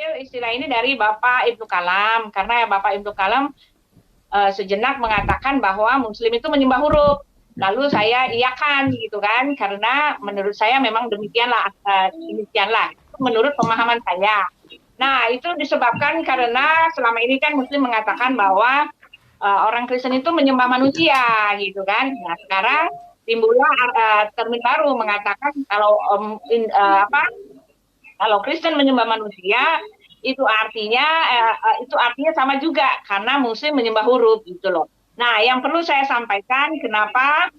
mengambil istilah ini dari Bapak Ibnu Kalam, karena Bapak Ibnu Kalam sejenak mengatakan bahwa Muslim itu menyembah huruf. Lalu saya iyakan gitu kan, karena menurut saya memang demikianlah, demikianlah. Itu menurut pemahaman saya. Nah, itu disebabkan karena selama ini kan Muslim mengatakan bahwa orang Kristen itu menyembah manusia gitu kan. Nah, sekarang timbullah termin baru mengatakan kalau kalau Kristen menyembah manusia itu artinya sama juga karena Muslim menyembah huruf gitu loh. Nah, yang perlu saya sampaikan kenapa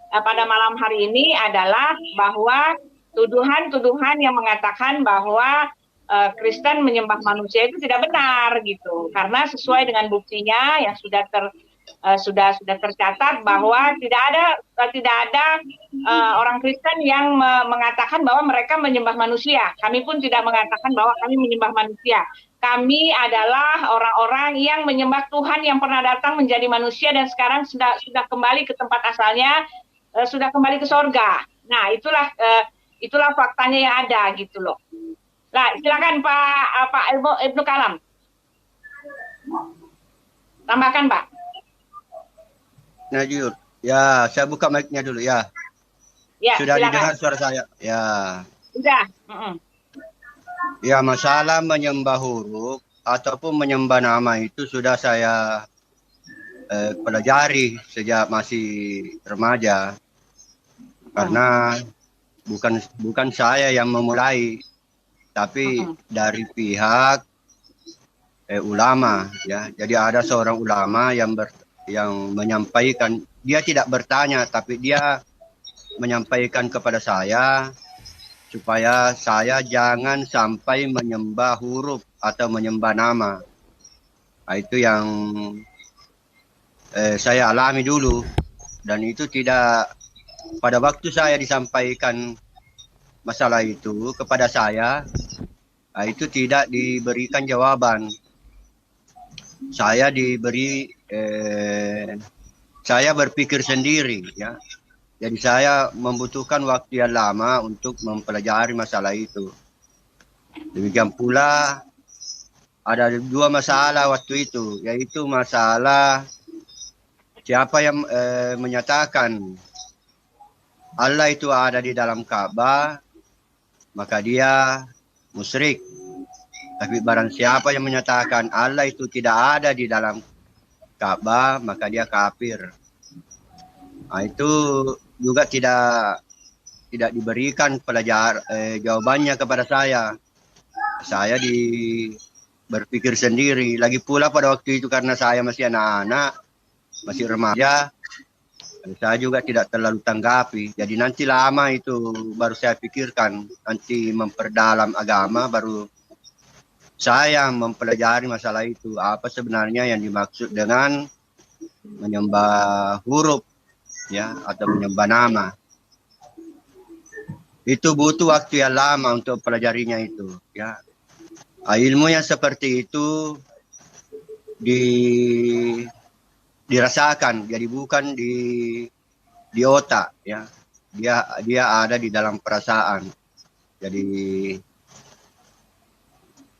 pada malam hari ini adalah bahwa tuduhan-tuduhan yang mengatakan bahwa Kristen menyembah manusia itu tidak benar gitu, karena sesuai dengan buktinya yang sudah tercatat bahwa tidak ada orang Kristen yang mengatakan bahwa mereka menyembah manusia. Kami pun tidak mengatakan bahwa kami menyembah manusia. Kami adalah orang-orang yang menyembah Tuhan yang pernah datang menjadi manusia dan sekarang sudah kembali ke tempat asalnya, sudah kembali ke sorga. Nah, itulah faktanya yang ada gitu loh. Nah, silakan Pak Ibnu Kalam. Tambahkan, Pak. Najur. Ya, saya buka mic-nya dulu ya. Ya, sudah silakan. didengar suara saya? Ya. Sudah. Ya, masalah menyembah huruf ataupun menyembah nama itu sudah saya pelajari sejak masih remaja. Karena bukan saya yang memulai, tapi dari pihak ulama ya. Jadi ada seorang ulama yang menyampaikan, dia tidak bertanya tapi dia menyampaikan kepada saya supaya saya jangan sampai menyembah huruf atau menyembah nama. Nah, itu yang saya alami dulu, dan itu tidak, pada waktu saya disampaikan masalah itu kepada saya, nah, itu tidak diberikan jawaban. Saya saya berpikir sendiri ya. Jadi saya membutuhkan waktu yang lama untuk mempelajari masalah itu. Demikian pula ada dua masalah waktu itu, yaitu masalah siapa yang menyatakan Allah itu ada di dalam Ka'bah, maka dia musyrik. Tapi barang siapa yang menyatakan Allah itu tidak ada di dalam Ka'bah, maka dia kafir. Nah, itu juga tidak diberikan jawabannya kepada saya. Saya berpikir sendiri. Lagi pula pada waktu itu karena saya masih anak-anak, masih remaja, saya juga tidak terlalu tanggapi. Jadi nanti lama itu baru saya pikirkan, nanti memperdalam agama baru saya mempelajari masalah itu. Apa sebenarnya yang dimaksud dengan menyembah huruf ya atau menyembah nama. Itu butuh waktu yang lama untuk pelajarinya itu ya. Ilmu yang seperti itu dirasakan, jadi bukan di otak ya. Dia ada di dalam perasaan. Jadi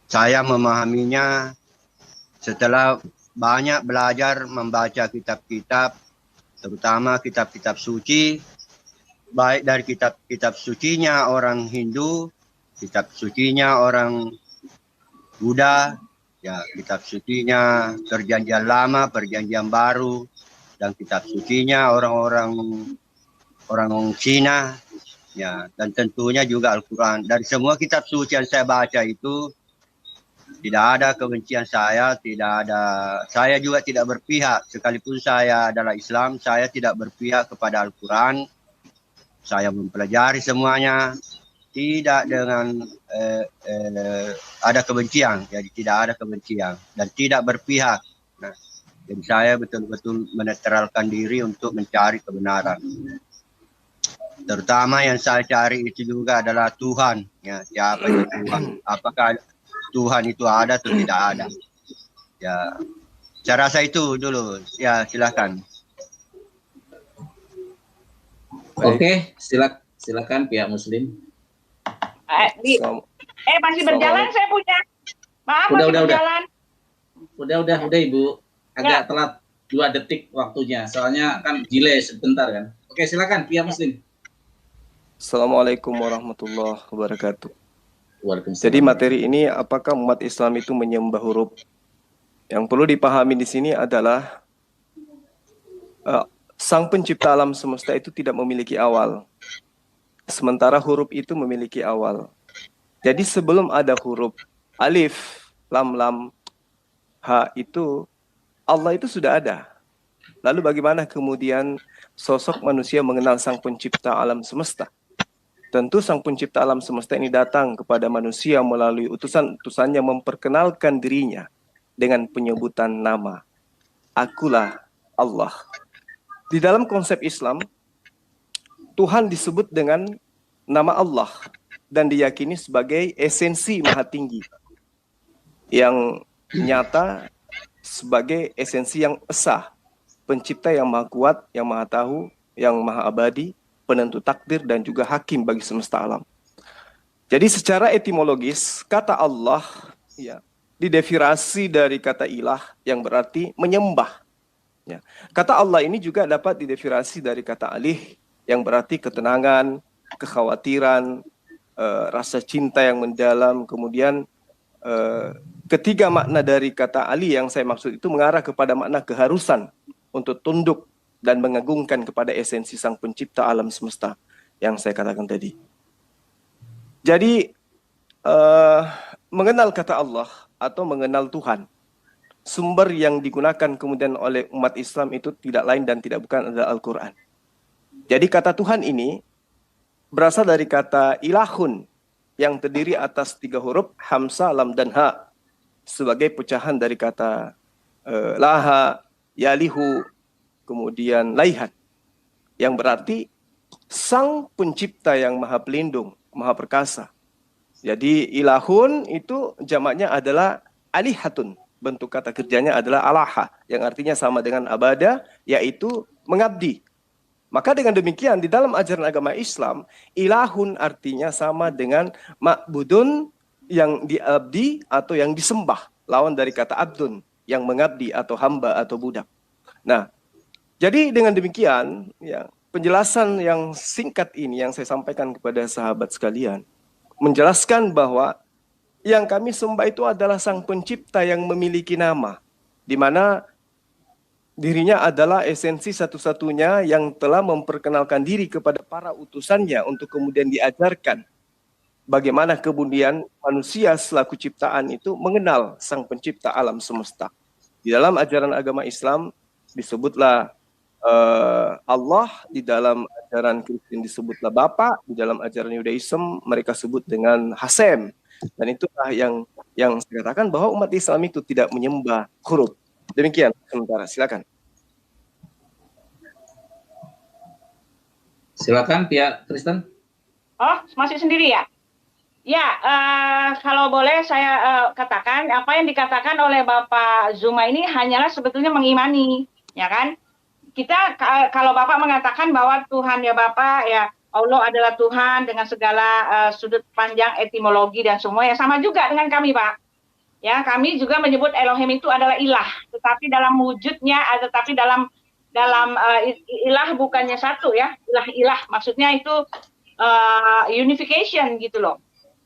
saya memahaminya setelah banyak belajar membaca kitab-kitab, terutama kitab-kitab suci, baik dari kitab-kitab sucinya orang Hindu, kitab sucinya orang Buddha, ya kitab sucinya Perjanjian Lama, Perjanjian Baru, dan kitab sucinya orang-orang Cina, ya, dan tentunya juga Al-Quran. Dari semua kitab suci yang saya baca itu tidak ada kebencian saya juga tidak berpihak, sekalipun saya adalah Islam, saya tidak berpihak kepada Al-Quran. Saya mempelajari semuanya, tidak dengan ada kebencian, jadi tidak ada kebencian dan tidak berpihak. Nah, jadi saya betul-betul menetralkan diri untuk mencari kebenaran. Terutama yang saya cari itu juga adalah Tuhan. Ya, siapa itu Tuhan? Apakah Tuhan itu ada atau tidak ada? Ya, saya rasa itu dulu. Ya, silakan. Oke, silakan pihak Muslim. Masih berjalan saya punya. Maaf Udah, masih udah. berjalan. Udah Ibu. Agak telat 2 detik waktunya. Soalnya kan delay sebentar kan. Oke, silakan Pia Muslim. Assalamualaikum warahmatullahi wabarakatuh. Waalaikumsalam. Jadi materi ini, apakah umat Islam itu menyembah huruf? Yang perlu dipahami di sini adalah Sang Pencipta alam semesta itu tidak memiliki awal, sementara huruf itu memiliki awal. Jadi sebelum ada huruf alif, lam, lam, ha itu, Allah itu sudah ada. Lalu bagaimana kemudian sosok manusia mengenal Sang Pencipta alam semesta? Tentu Sang Pencipta alam semesta ini datang kepada manusia melalui utusan-utusannya, memperkenalkan dirinya dengan penyebutan nama. Akulah Allah. Di dalam konsep Islam, Tuhan disebut dengan nama Allah dan diyakini sebagai esensi maha tinggi yang nyata, sebagai esensi yang esa, pencipta yang maha kuat, yang maha tahu, yang maha abadi, penentu takdir dan juga hakim bagi semesta alam. Jadi secara etimologis, kata Allah ya, didefinisi dari kata ilah yang berarti menyembah. Ya. Kata Allah ini juga dapat didefinisi dari kata alih yang berarti ketenangan, kekhawatiran, rasa cinta yang mendalam. Kemudian ketiga makna dari kata alih yang saya maksud itu mengarah kepada makna keharusan untuk tunduk dan mengagungkan kepada esensi Sang Pencipta alam semesta yang saya katakan tadi. Jadi mengenal kata Allah atau mengenal Tuhan, sumber yang digunakan kemudian oleh umat Islam itu tidak lain dan tidak bukan adalah Al-Quran. Jadi kata Tuhan ini berasal dari kata ilahun yang terdiri atas 3 huruf, hamzah, lam, dan ha, sebagai pecahan dari kata laha, yalihu, kemudian laihat, yang berarti Sang Pencipta yang maha pelindung, maha perkasa. Jadi ilahun itu jamaknya adalah alihatun. Bentuk kata kerjanya adalah alaha, yang artinya sama dengan abada, yaitu mengabdi. Maka dengan demikian di dalam ajaran agama Islam, ilahun artinya sama dengan ma'budun, yang diabdi atau yang disembah. Lawan dari kata abdun, yang mengabdi atau hamba atau budak. Nah, jadi dengan demikian, ya, penjelasan yang singkat ini yang saya sampaikan kepada sahabat sekalian, menjelaskan bahwa yang kami sembah itu adalah Sang Pencipta yang memiliki nama, di mana dirinya adalah esensi satu-satunya yang telah memperkenalkan diri kepada para utusannya untuk kemudian diajarkan bagaimana kemudian manusia selaku ciptaan itu mengenal Sang Pencipta alam semesta. Di dalam ajaran agama Islam disebutlah Allah, di dalam ajaran Kristen disebutlah Bapa, di dalam ajaran Yudaism mereka sebut dengan Hasem. Dan itulah yang saya katakan bahwa umat Islam itu tidak menyembah huruf. Demikian sementara, silakan. Silakan Pia Kristen. Oh, masih sendiri ya? Ya, kalau boleh saya katakan, apa yang dikatakan oleh Bapak Zuma ini hanyalah sebetulnya mengimani, ya kan? Kita kalau Bapak mengatakan bahwa Tuhan ya Bapak, ya Allah adalah Tuhan dengan segala sudut pandang etimologi dan semua, ya sama juga dengan kami Pak. Ya, kami juga menyebut Elohim itu adalah ilah, tetapi dalam wujudnya, tetapi dalam ilah bukannya satu ya, ilah maksudnya itu unification gitu loh.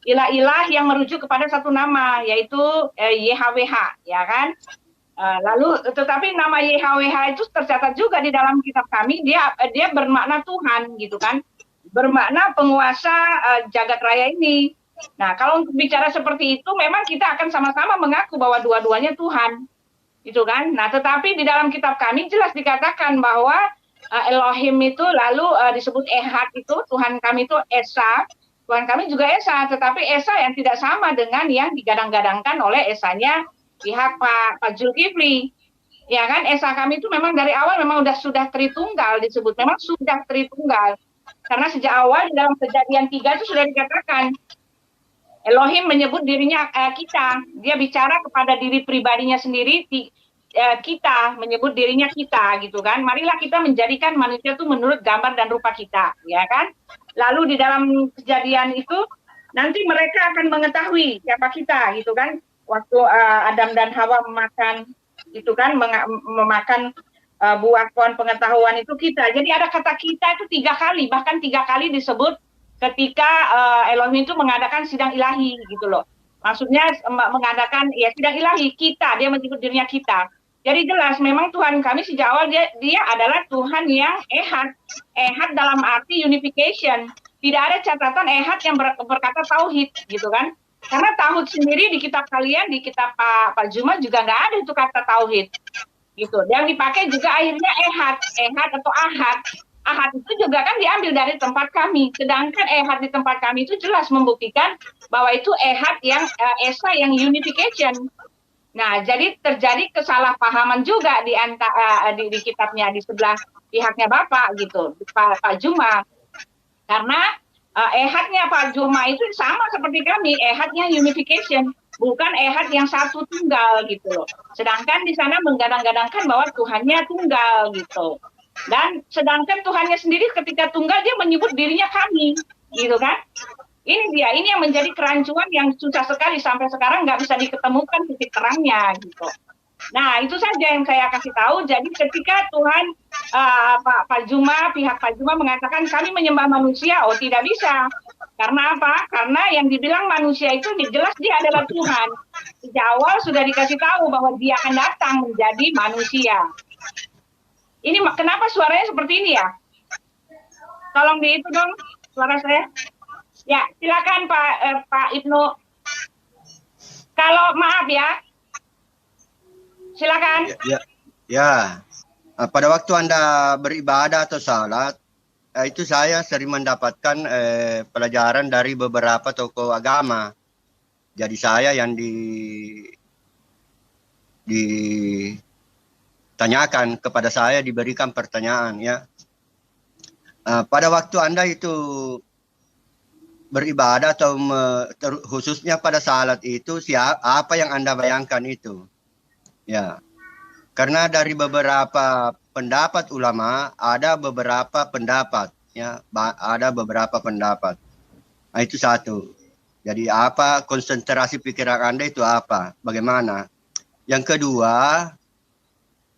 Ilah-ilah yang merujuk kepada satu nama, yaitu YHWH, ya kan? Lalu tetapi nama YHWH itu tercatat juga di dalam kitab kami, dia bermakna Tuhan gitu kan, bermakna penguasa jagat raya ini. Nah, kalau untuk bicara seperti itu memang kita akan sama-sama mengaku bahwa dua-duanya Tuhan gitu kan. Nah, tetapi di dalam kitab kami jelas dikatakan bahwa Elohim itu lalu disebut Ehad, itu Tuhan kami itu Esa, Tuhan kami juga Esa, tetapi Esa yang tidak sama dengan yang digadang-gadangkan oleh Esanya pihak Pak Zulkifli, ya kan? Esa kami itu memang dari awal memang sudah Tritunggal disebut, memang sudah Tritunggal, karena sejak awal di dalam Kejadian 3 itu sudah dikatakan Elohim menyebut dirinya kita, dia bicara kepada diri pribadinya sendiri, kita menyebut dirinya kita gitu kan. Marilah kita menjadikan manusia itu menurut gambar dan rupa kita, ya kan? Lalu di dalam Kejadian itu nanti mereka akan mengetahui siapa kita gitu kan. waktu Adam dan Hawa memakan itu kan memakan buah pohon pengetahuan itu kita. Jadi ada kata kita itu 3 kali, bahkan 3 kali disebut ketika Elohim itu mengadakan sidang ilahi gitu loh. Maksudnya mengadakan ya sidang ilahi kita, dia menyebut dirinya kita. Jadi jelas memang Tuhan kami sejak awal dia adalah Tuhan yang ehad. Ehad dalam arti unification. Tidak ada catatan ehad yang berkata tauhid gitu kan. Karena tauhid sendiri di kitab kalian, di kitab Pak Juma juga nggak ada itu kata tauhid. Gitu. Yang dipakai juga akhirnya ehad atau ahad. Ahad itu juga kan diambil dari tempat kami. Sedangkan ehad di tempat kami itu jelas membuktikan bahwa itu ehad yang esa yang unification. Nah, jadi terjadi kesalahpahaman juga di kitabnya di sebelah pihaknya Bapak gitu, Pak Juma. Karena ehadnya Pak Juma itu sama seperti kami, ehadnya unification, bukan ehad yang satu tunggal gitu loh. Sedangkan di sana menggadang-gadangkan bahwa Tuhannya tunggal gitu. Dan sedangkan Tuhannya sendiri ketika tunggal dia menyebut dirinya kami, gitu kan? Ini yang menjadi kerancuan yang susah sekali sampai sekarang nggak bisa diketemukan titik terangnya gitu. Nah itu saja yang saya kasih tahu. Jadi ketika Tuhan Pak Juma, pihak Pak Juma mengatakan kami menyembah manusia, oh tidak bisa. Karena apa? Karena yang dibilang manusia itu jelas dia adalah Tuhan. Sejak awal sudah dikasih tahu bahwa dia akan datang menjadi manusia. Ini kenapa suaranya seperti ini ya? Tolong di itu dong suara saya. Ya, silakan Pak Ibnu. Kalau maaf ya, silakan. Ya. Pada waktu Anda beribadah atau salat, itu saya sering mendapatkan pelajaran dari beberapa tokoh agama. Jadi saya yang ditanyakan kepada saya, diberikan pertanyaan ya. Pada waktu Anda itu beribadah atau khususnya pada salat itu apa yang Anda bayangkan itu? Ya. Karena dari beberapa pendapat ulama ada beberapa pendapat ya, ada beberapa pendapat. Nah, itu satu. Jadi apa konsentrasi pikiran Anda itu apa? Bagaimana? Yang kedua,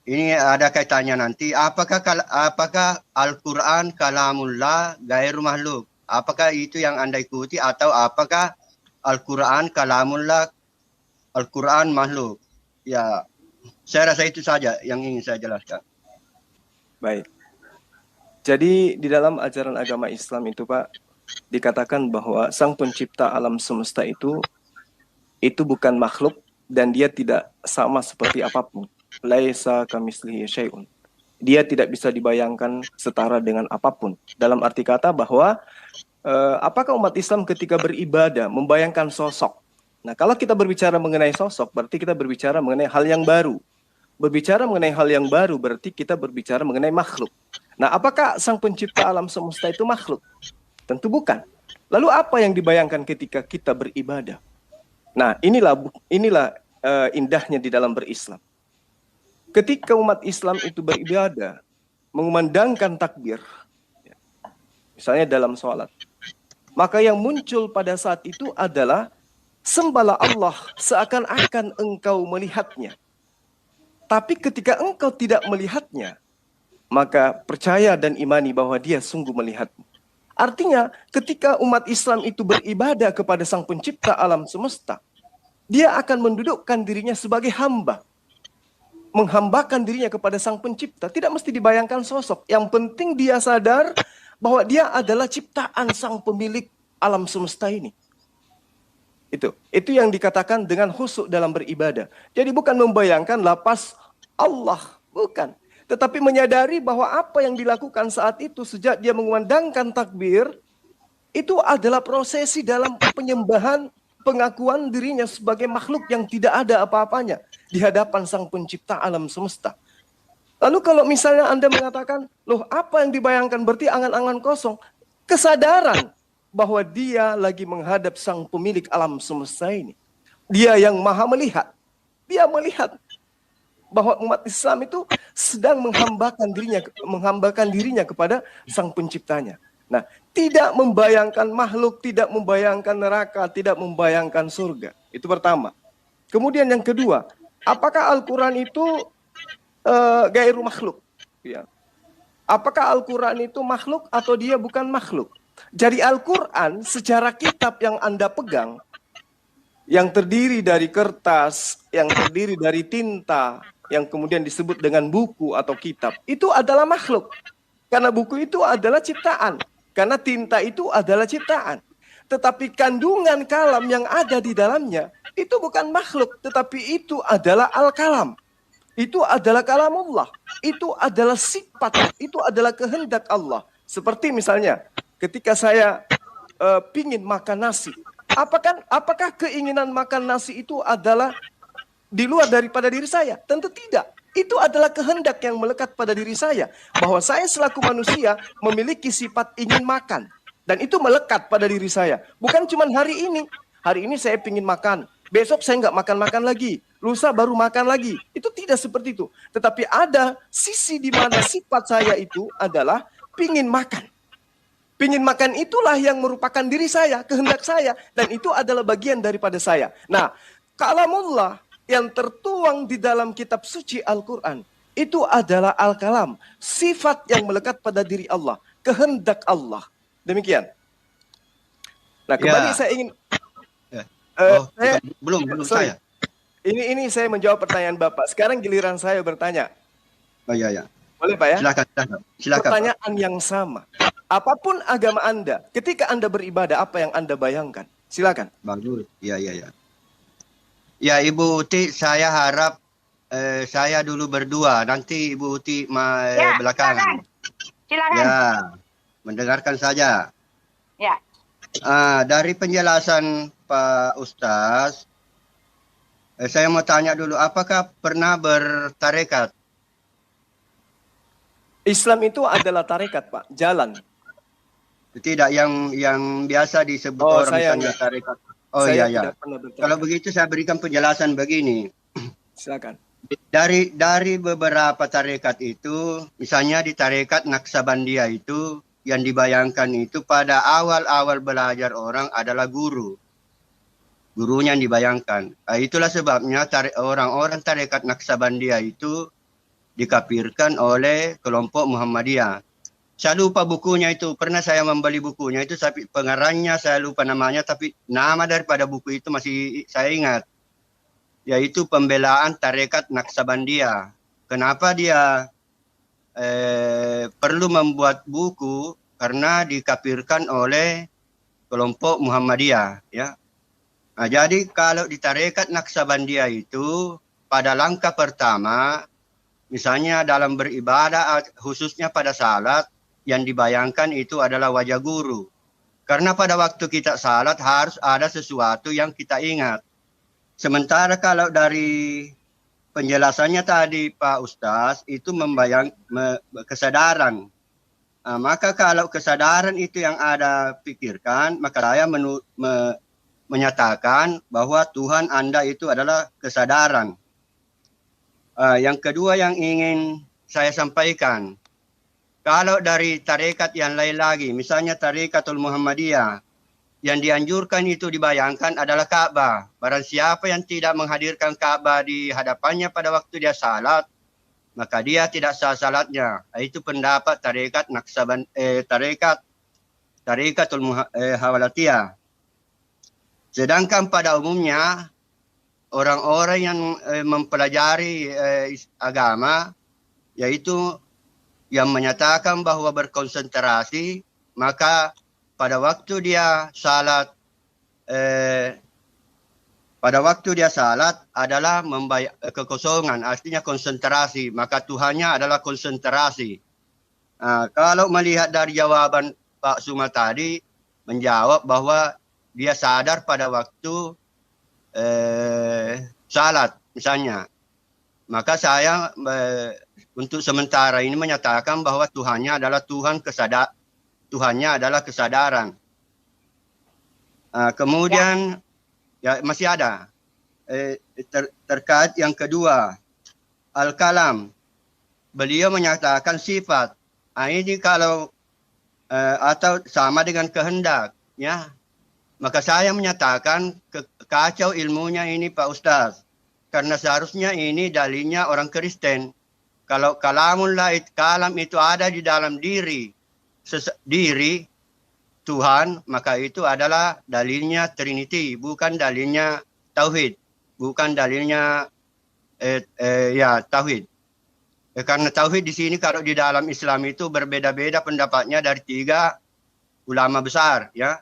ini ada kaitannya nanti apakah Al-Qur'an kalamullah ghairu makhluk? Apakah itu yang Anda ikuti atau apakah Al-Quran kalamullah, Al-Quran makhluk? Ya, saya rasa itu saja yang ingin saya jelaskan. Baik. Jadi di dalam ajaran agama Islam itu Pak, dikatakan bahwa Sang Pencipta alam semesta itu bukan makhluk dan dia tidak sama seperti apapun. Laisa kamitslihi syai'un. Dia tidak bisa dibayangkan setara dengan apapun. Dalam arti kata bahwa apakah umat Islam ketika beribadah membayangkan sosok? Nah, kalau kita berbicara mengenai sosok, berarti kita berbicara mengenai hal yang baru. Berbicara mengenai hal yang baru, berarti kita berbicara mengenai makhluk. Nah, apakah Sang Pencipta alam semesta itu makhluk? Tentu bukan. Lalu apa yang dibayangkan ketika kita beribadah? Nah, inilah indahnya di dalam berislam. Ketika umat Islam itu beribadah, mengumandangkan takbir, misalnya dalam sholat, maka yang muncul pada saat itu adalah sembahlah Allah seakan-akan engkau melihatnya. Tapi ketika engkau tidak melihatnya, maka percaya dan imani bahwa dia sungguh melihatmu. Artinya ketika umat Islam itu beribadah kepada Sang Pencipta alam semesta, dia akan mendudukkan dirinya sebagai hamba. Menghambakan dirinya kepada Sang Pencipta. Tidak mesti dibayangkan sosok. Yang penting dia sadar bahwa dia adalah ciptaan Sang Pemilik alam semesta ini. Itu yang dikatakan dengan khusyuk dalam beribadah. Jadi bukan membayangkan lapas Allah. Bukan. Tetapi menyadari bahwa apa yang dilakukan saat itu sejak dia mengumandangkan takbir, itu adalah prosesi dalam penyembahan, pengakuan dirinya sebagai makhluk yang tidak ada apa-apanya di hadapan Sang Pencipta alam semesta. Lalu kalau misalnya Anda mengatakan, loh apa yang dibayangkan berarti angan-angan kosong. Kesadaran bahwa dia lagi menghadap Sang Pemilik alam semesta ini. Dia yang maha melihat. Dia melihat bahwa umat Islam itu sedang menghambakan dirinya kepada Sang Penciptanya. Nah, tidak membayangkan makhluk, tidak membayangkan neraka, tidak membayangkan surga. Itu pertama. Kemudian yang kedua, apakah Al-Quran itu gairu makhluk? Ya. Apakah Al-Quran itu makhluk atau dia bukan makhluk? Jadi Al-Quran secara kitab yang Anda pegang, yang terdiri dari kertas, yang terdiri dari tinta, yang kemudian disebut dengan buku atau kitab, itu adalah makhluk. Karena buku itu adalah ciptaan. Karena tinta itu adalah ciptaan. Tetapi kandungan kalam yang ada di dalamnya, itu bukan makhluk, tetapi itu adalah al-kalam. Itu adalah kalamullah. Itu adalah sifat, itu adalah kehendak Allah. Seperti misalnya, ketika saya pingin makan nasi, apakah keinginan makan nasi itu adalah di luar daripada diri saya? Tentu tidak. Itu adalah kehendak yang melekat pada diri saya. Bahwa saya selaku manusia memiliki sifat ingin makan. Dan itu melekat pada diri saya. Bukan cuma hari ini. Hari ini saya ingin makan. Besok saya nggak makan-makan lagi. Lusa baru makan lagi. Itu tidak seperti itu. Tetapi ada sisi di mana sifat saya itu adalah pingin makan. Pingin makan itulah yang merupakan diri saya, kehendak saya. Dan itu adalah bagian daripada saya. Nah, kalamullah yang tertuang di dalam kitab suci Al-Quran, itu adalah al-kalam. Sifat yang melekat pada diri Allah. Kehendak Allah. Demikian. Nah, kembali saya ingin... belum saya. Ini saya menjawab pertanyaan Bapak. Sekarang giliran saya bertanya. Oh ya. Boleh Pak ya? Silakan. Pertanyaan yang sama. Apapun agama Anda, ketika Anda beribadah, apa yang Anda bayangkan? Silakan. Bagus. Ya. Ya, Ibu Uti, saya harap saya dulu berdua, nanti Ibu Uti belakangan. Silakan. Ya, mendengarkan saja. Ya. Dari penjelasan Pak Ustaz, saya mau tanya dulu, apakah pernah bertarekat? Islam itu adalah tarekat, Pak, jalan. Tidak, yang biasa disebut orang misalnya tarekat. Oh saya iya. Kalau begitu saya berikan penjelasan begini. Silakan. Dari beberapa tarekat itu, misalnya di tarekat Naksabandia itu, yang dibayangkan itu pada awal-awal belajar orang adalah guru. Gurunya yang dibayangkan. Itulah sebabnya orang-orang tarekat Naksabandia itu dikafirkan oleh kelompok Muhammadiyah. Saya lupa bukunya itu. Pernah saya membeli bukunya itu, tapi pengarangnya saya lupa namanya, tapi nama daripada buku itu masih saya ingat. Yaitu Pembelaan Tarekat Naksabandia. Kenapa dia perlu membuat buku? Karena dikafirkan oleh kelompok Muhammadiyah. Ya. Nah, jadi kalau di Tarekat Naksabandia itu, pada langkah pertama, misalnya dalam beribadah, khususnya pada salat, yang dibayangkan itu adalah wajah guru. Karena pada waktu kita salat harus ada sesuatu yang kita ingat. Sementara kalau dari penjelasannya tadi Pak Ustaz, itu kesadaran. Maka kalau kesadaran itu yang ada pikirkan, maka saya menyatakan bahwa Tuhan Anda itu adalah kesadaran. Yang kedua yang ingin saya sampaikan, kalau dari tarekat yang lain lagi, misalnya Tarekatul Muhammadiyah, yang dianjurkan itu dibayangkan adalah Ka'bah. Barang siapa yang tidak menghadirkan Ka'bah di hadapannya pada waktu dia salat, maka dia tidak sah salatnya. Itu pendapat tarekat Tarekatul Hawalatiyah. Sedangkan pada umumnya, orang-orang yang mempelajari agama, yaitu yang menyatakan bahwa berkonsentrasi, maka pada waktu dia salat, adalah kekosongan, artinya konsentrasi, maka Tuhannya adalah konsentrasi. Kalau melihat dari jawaban Pak Suma tadi, menjawab bahwa dia sadar pada waktu salat misalnya, maka saya untuk sementara ini menyatakan bahwa Tuhannya adalah Tuhannya adalah kesadaran. Kemudian ya masih ada terkait yang kedua, al-kalam. Beliau menyatakan sifat. Ini kalau atau sama dengan kehendak, ya. Maka saya menyatakan kacau ilmunya ini Pak Ustaz. karena seharusnya ini dalilnya orang Kristen. Kalau kalam itu ada di dalam diri Tuhan, maka itu adalah dalilnya Trinity, bukan dalilnya Tauhid, bukan dalilnya Tauhid. Karena Tauhid di sini kalau di dalam Islam itu berbeda-beda pendapatnya dari 3 ulama besar, ya,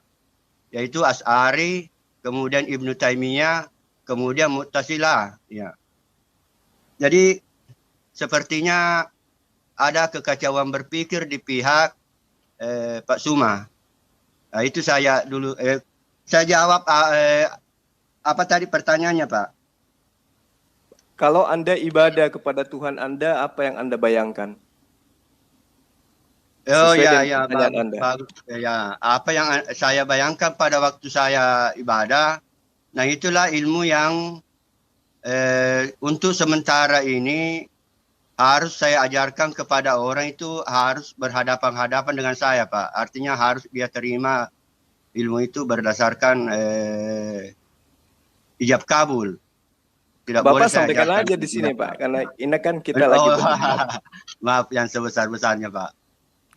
yaitu Asy'ari, kemudian Ibnu Taimiyah, kemudian Mu'tazilah, ya. Jadi sepertinya ada kekacauan berpikir di pihak Pak Suma. Nah, itu saya dulu saya jawab apa tadi pertanyaannya, Pak? Kalau Anda ibadah kepada Tuhan Anda, apa yang Anda bayangkan? Oh Sesuai ya, dengan ya, pertanyaan Anda. bagus. Ya, apa yang saya bayangkan pada waktu saya ibadah, nah itulah ilmu yang untuk sementara ini harus saya ajarkan kepada orang itu, harus berhadapan-hadapan dengan saya, Pak. Artinya harus dia terima ilmu itu berdasarkan ijab kabul. Tidak boleh Bapak saya sampaikan ajarkan aja di sini, tidak. Pak, karena ini kan kita lagi Maaf yang sebesar-besarnya, Pak.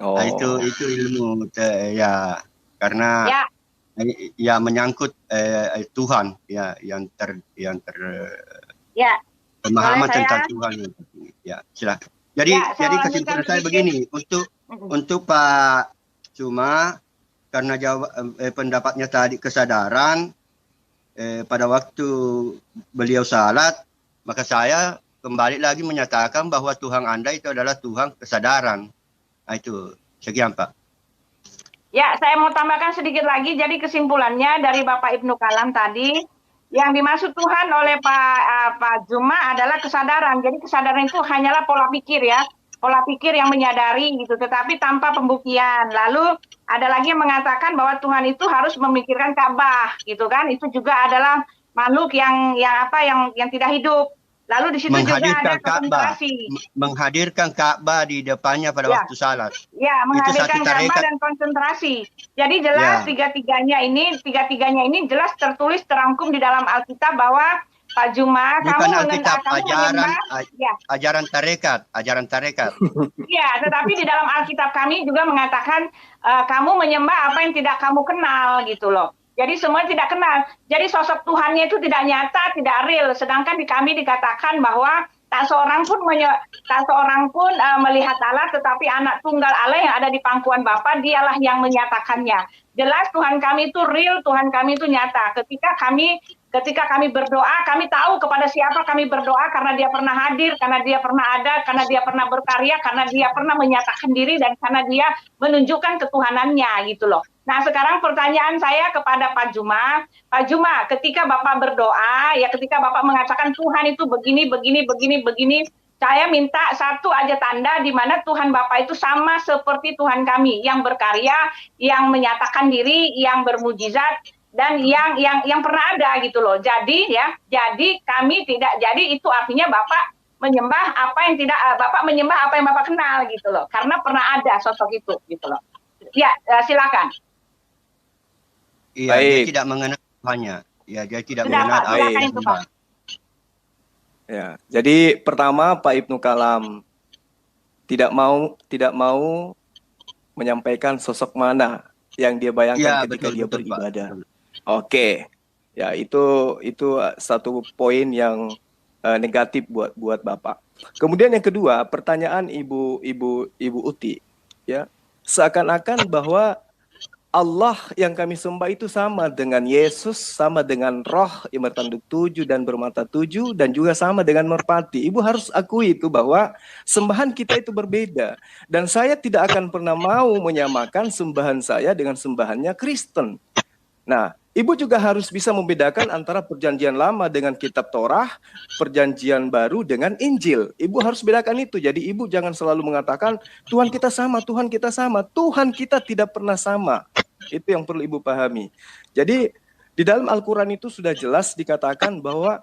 Oh. Nah, itu ilmu ya, karena ya menyangkut Tuhan, ya, yang pemahaman tentang Tuhan. Ya, silakan. Jadi kesimpulan saya begini, untuk Pak Suma, karena pendapatnya tadi kesadaran pada waktu beliau salat, maka saya kembali lagi menyatakan bahwa Tuhan Anda itu adalah Tuhan kesadaran. Nah, itu sekian, Pak. Ya, saya mau tambahkan sedikit lagi. Jadi kesimpulannya dari Bapak Ibnu Kalam tadi, yang dimaksud Tuhan oleh Pak Juma adalah kesadaran. Jadi kesadaran itu hanyalah pola pikir, ya, pola pikir yang menyadari gitu, tetapi tanpa pembuktian. Lalu ada lagi yang mengatakan bahwa Tuhan itu harus memikirkan Ka'bah, gitu kan? Itu juga adalah makhluk yang tidak hidup. Lalu di situ juga ada konsentrasi. Menghadirkan Ka'bah di depannya pada waktu salat. Ya, menghadirkan Ka'bah dan konsentrasi. Jadi jelas tiga-tiganya ini jelas tertulis terangkum di dalam Alkitab bahwa Pak Juma, bukan Alkitab, ajaran tarekat. Iya, tetapi di dalam Alkitab kami juga mengatakan kamu menyembah apa yang tidak kamu kenal, gitu loh. Jadi semuanya tidak kenal. Jadi sosok Tuhannya itu tidak nyata, tidak real. Sedangkan di kami dikatakan bahwa tak seorang pun melihat Allah, tetapi anak tunggal Allah yang ada di pangkuan Bapa, dialah yang menyatakannya. Jelas Tuhan kami itu real, Tuhan kami itu nyata. Ketika kami berdoa, kami tahu kepada siapa kami berdoa, karena dia pernah hadir, karena dia pernah ada, karena dia pernah berkarya, karena dia pernah menyatakan diri, dan karena dia menunjukkan ketuhanannya, gitu loh. Nah, sekarang pertanyaan saya kepada Pak Juma, ketika Bapak berdoa, ya, ketika Bapak mengatakan Tuhan itu begini, saya minta satu aja tanda di mana Tuhan Bapak itu sama seperti Tuhan kami, yang berkarya, yang menyatakan diri, yang bermujizat, dan yang pernah ada, gitu loh. Jadi kami tidak, jadi itu artinya Bapak menyembah apa yang tidak, Bapak menyembah apa yang Bapak kenal, gitu loh. Karena pernah ada sosok itu, gitu loh. Ya, silakan. Iya, dia tidak mengenal Tuhannya. Ya, dia tidak mengenal Allah. Ya, jadi pertama Pak Ibnu Kalam tidak mau menyampaikan sosok mana yang dia bayangkan ketika dia beribadah. Oke. Ya, itu satu poin yang negatif buat Bapak. Kemudian yang kedua, pertanyaan Ibu Uti, ya. Seakan-akan bahwa Allah yang kami sembah itu sama dengan Yesus, sama dengan Roh yang bertanduk 7 dan bermata 7, dan juga sama dengan merpati. Ibu harus akui itu bahwa sembahan kita itu berbeda. Dan saya tidak akan pernah mau menyamakan sembahan saya dengan sembahannya Kristen. Nah, Ibu juga harus bisa membedakan antara perjanjian lama dengan kitab Torah, perjanjian baru dengan Injil. Ibu harus bedakan itu. Jadi Ibu jangan selalu mengatakan, Tuhan kita sama, Tuhan kita sama. Tuhan kita tidak pernah sama. Itu yang perlu Ibu pahami. Jadi di dalam Al-Quran itu sudah jelas dikatakan bahwa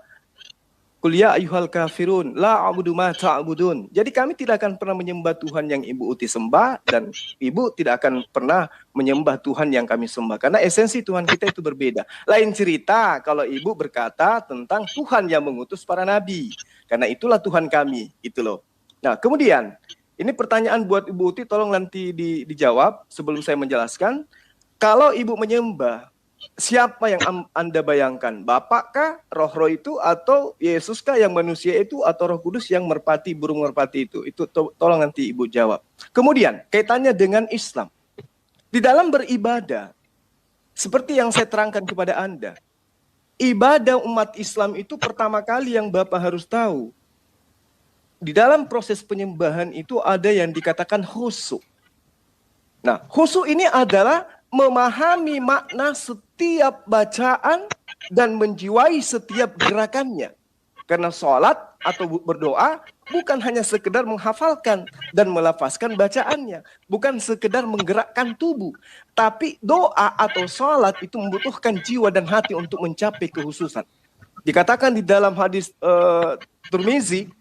Qul ya ayyuhal kafirun la a'budu ma ta'budun. Jadi kami tidak akan pernah menyembah Tuhan yang ibu uti sembah, dan ibu tidak akan pernah menyembah Tuhan yang kami sembah, karena esensi Tuhan kita itu berbeda. Lain cerita kalau ibu berkata tentang Tuhan yang mengutus para nabi, karena itulah Tuhan kami, itu loh. Nah, kemudian ini pertanyaan buat Ibu Uti, tolong nanti dijawab sebelum saya menjelaskan. Kalau ibu menyembah, siapa yang Anda bayangkan? Bapakkah roh-roh itu, atau Yesuskah yang manusia itu, atau Roh Kudus yang merpati, burung merpati itu? Itu tolong nanti Ibu jawab. Kemudian kaitannya dengan Islam. Di dalam beribadah, seperti yang saya terangkan kepada Anda, ibadah umat Islam itu pertama kali yang Bapak harus tahu. Di dalam proses penyembahan itu ada yang dikatakan khusyuk. Nah, khusyuk ini adalah memahami makna setiap bacaan dan menjiwai setiap gerakannya. Karena sholat atau berdoa bukan hanya sekedar menghafalkan dan melafazkan bacaannya, bukan sekedar menggerakkan tubuh, tapi doa atau sholat itu membutuhkan jiwa dan hati untuk mencapai kekhususan. Dikatakan di dalam hadis Tirmizi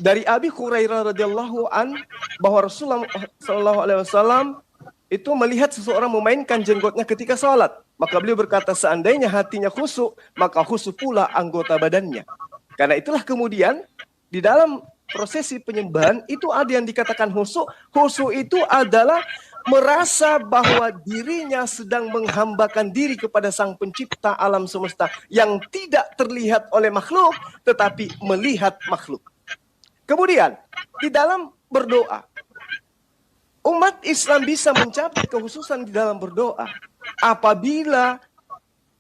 dari Abi Hurairah radhiyallahu an bahwa Rasulullah sallallahu alaihi wasallam itu melihat seseorang memainkan jenggotnya ketika sholat. Maka beliau berkata, seandainya hatinya khusyuk, maka khusyuk pula anggota badannya. Karena itulah kemudian di dalam prosesi penyembahan itu ada yang dikatakan khusyuk. Khusyuk itu adalah merasa bahwa dirinya sedang menghambakan diri kepada Sang Pencipta alam semesta yang tidak terlihat oleh makhluk, tetapi melihat makhluk. Kemudian, di dalam berdoa, umat Islam bisa mencapai kekhususan di dalam berdoa apabila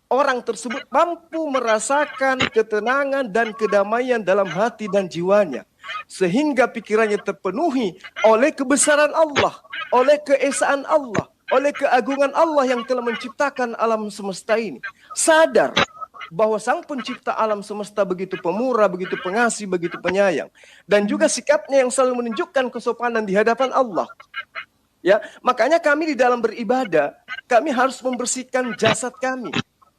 orang tersebut mampu merasakan ketenangan dan kedamaian dalam hati dan jiwanya, sehingga pikirannya terpenuhi oleh kebesaran Allah, oleh keesaan Allah, oleh keagungan Allah yang telah menciptakan alam semesta ini. Sadar bahwa Sang Pencipta alam semesta begitu pemurah, begitu pengasih, begitu penyayang. Dan juga sikapnya yang selalu menunjukkan kesopanan di hadapan Allah. Ya, makanya kami di dalam beribadah, kami harus membersihkan jasad kami.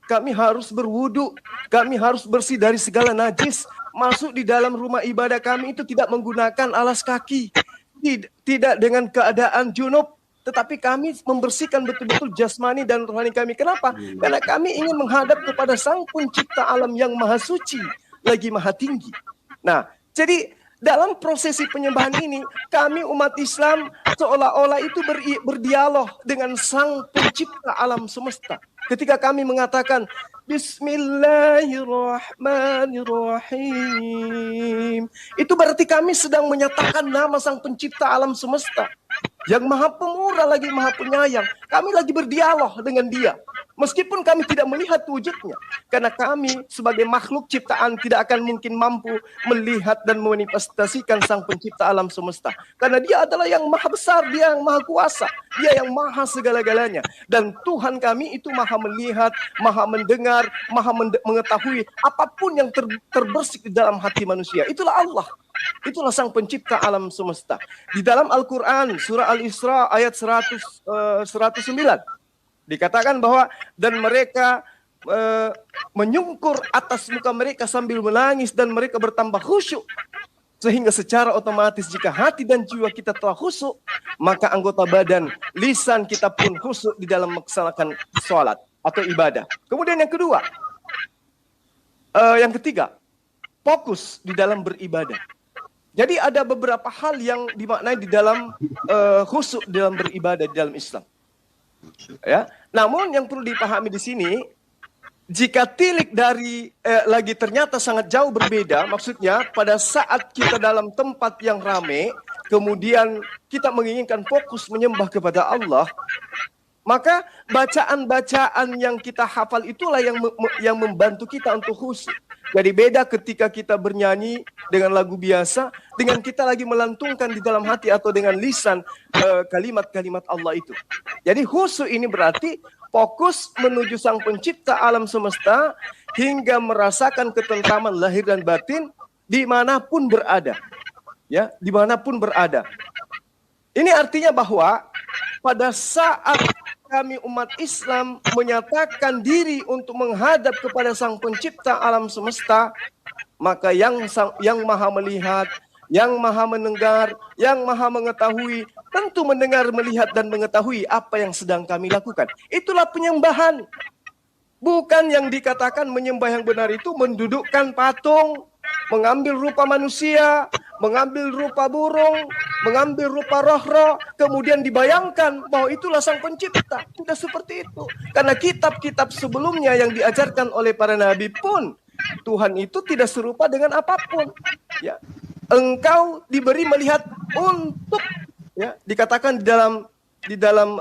Kami harus berwudu, kami harus bersih dari segala najis. Masuk di dalam rumah ibadah kami itu tidak menggunakan alas kaki. Tidak dengan keadaan junub. Tetapi kami membersihkan betul-betul jasmani dan rohani kami. Kenapa? Karena kami ingin menghadap kepada Sang Pencipta alam yang maha suci, lagi maha tinggi. Nah, jadi dalam prosesi penyembahan ini, kami umat Islam seolah-olah itu berdialog dengan Sang Pencipta alam semesta. Ketika kami mengatakan, Bismillahirrahmanirrahim, itu berarti kami sedang menyatakan nama Sang Pencipta alam semesta, yang maha pemurah lagi maha penyayang. Kami lagi berdialog dengan dia. Meskipun kami tidak melihat wujudnya. Karena kami sebagai makhluk ciptaan tidak akan mungkin mampu melihat dan memanifestasikan Sang Pencipta alam semesta. Karena dia adalah yang maha besar, dia yang maha kuasa. Dia yang maha segala-galanya. Dan Tuhan kami itu maha melihat, maha mendengar, maha mengetahui apapun yang terbersih di dalam hati manusia. Itulah Allah. Itulah Sang Pencipta alam semesta. Di dalam Al-Quran, surah Al-Isra ayat 109, dikatakan bahwa dan mereka menyungkur atas muka mereka sambil menangis dan mereka bertambah khusyuk. Sehingga secara otomatis jika hati dan jiwa kita telah khusyuk, maka anggota badan, lisan kita pun khusyuk di dalam melaksanakan sholat atau ibadah. Kemudian yang kedua, yang ketiga, fokus di dalam beribadah. Jadi ada beberapa hal yang dimaknai di dalam khusyuk dalam beribadah di dalam Islam. Ya, namun yang perlu dipahami di sini, jika tilik dari lagi ternyata sangat jauh berbeda, maksudnya pada saat kita dalam tempat yang ramai, kemudian kita menginginkan fokus menyembah kepada Allah, maka bacaan-bacaan yang kita hafal itulah yang membantu kita untuk khusyuk. Jadi beda ketika kita bernyanyi dengan lagu biasa, dengan kita lagi melantungkan di dalam hati atau dengan lisan kalimat-kalimat Allah itu. Jadi khusyuk ini berarti fokus menuju Sang Pencipta alam semesta hingga merasakan ketentraman lahir dan batin dimanapun berada. Ya, dimanapun berada. Ini artinya bahwa pada saat kami umat Islam menyatakan diri untuk menghadap kepada Sang Pencipta alam semesta, maka yang maha melihat, yang maha mendengar, yang maha mengetahui, tentu mendengar, melihat, dan mengetahui apa yang sedang kami lakukan. Itulah penyembahan. Bukan yang dikatakan menyembah yang benar itu mendudukkan patung, mengambil rupa manusia, mengambil rupa burung, mengambil rupa roh-roh, kemudian dibayangkan bahwa itulah sang pencipta. Tidak seperti itu. Karena kitab-kitab sebelumnya yang diajarkan oleh para nabi pun, Tuhan itu tidak serupa dengan apapun. Ya, engkau diberi melihat untuk, ya, dikatakan di dalam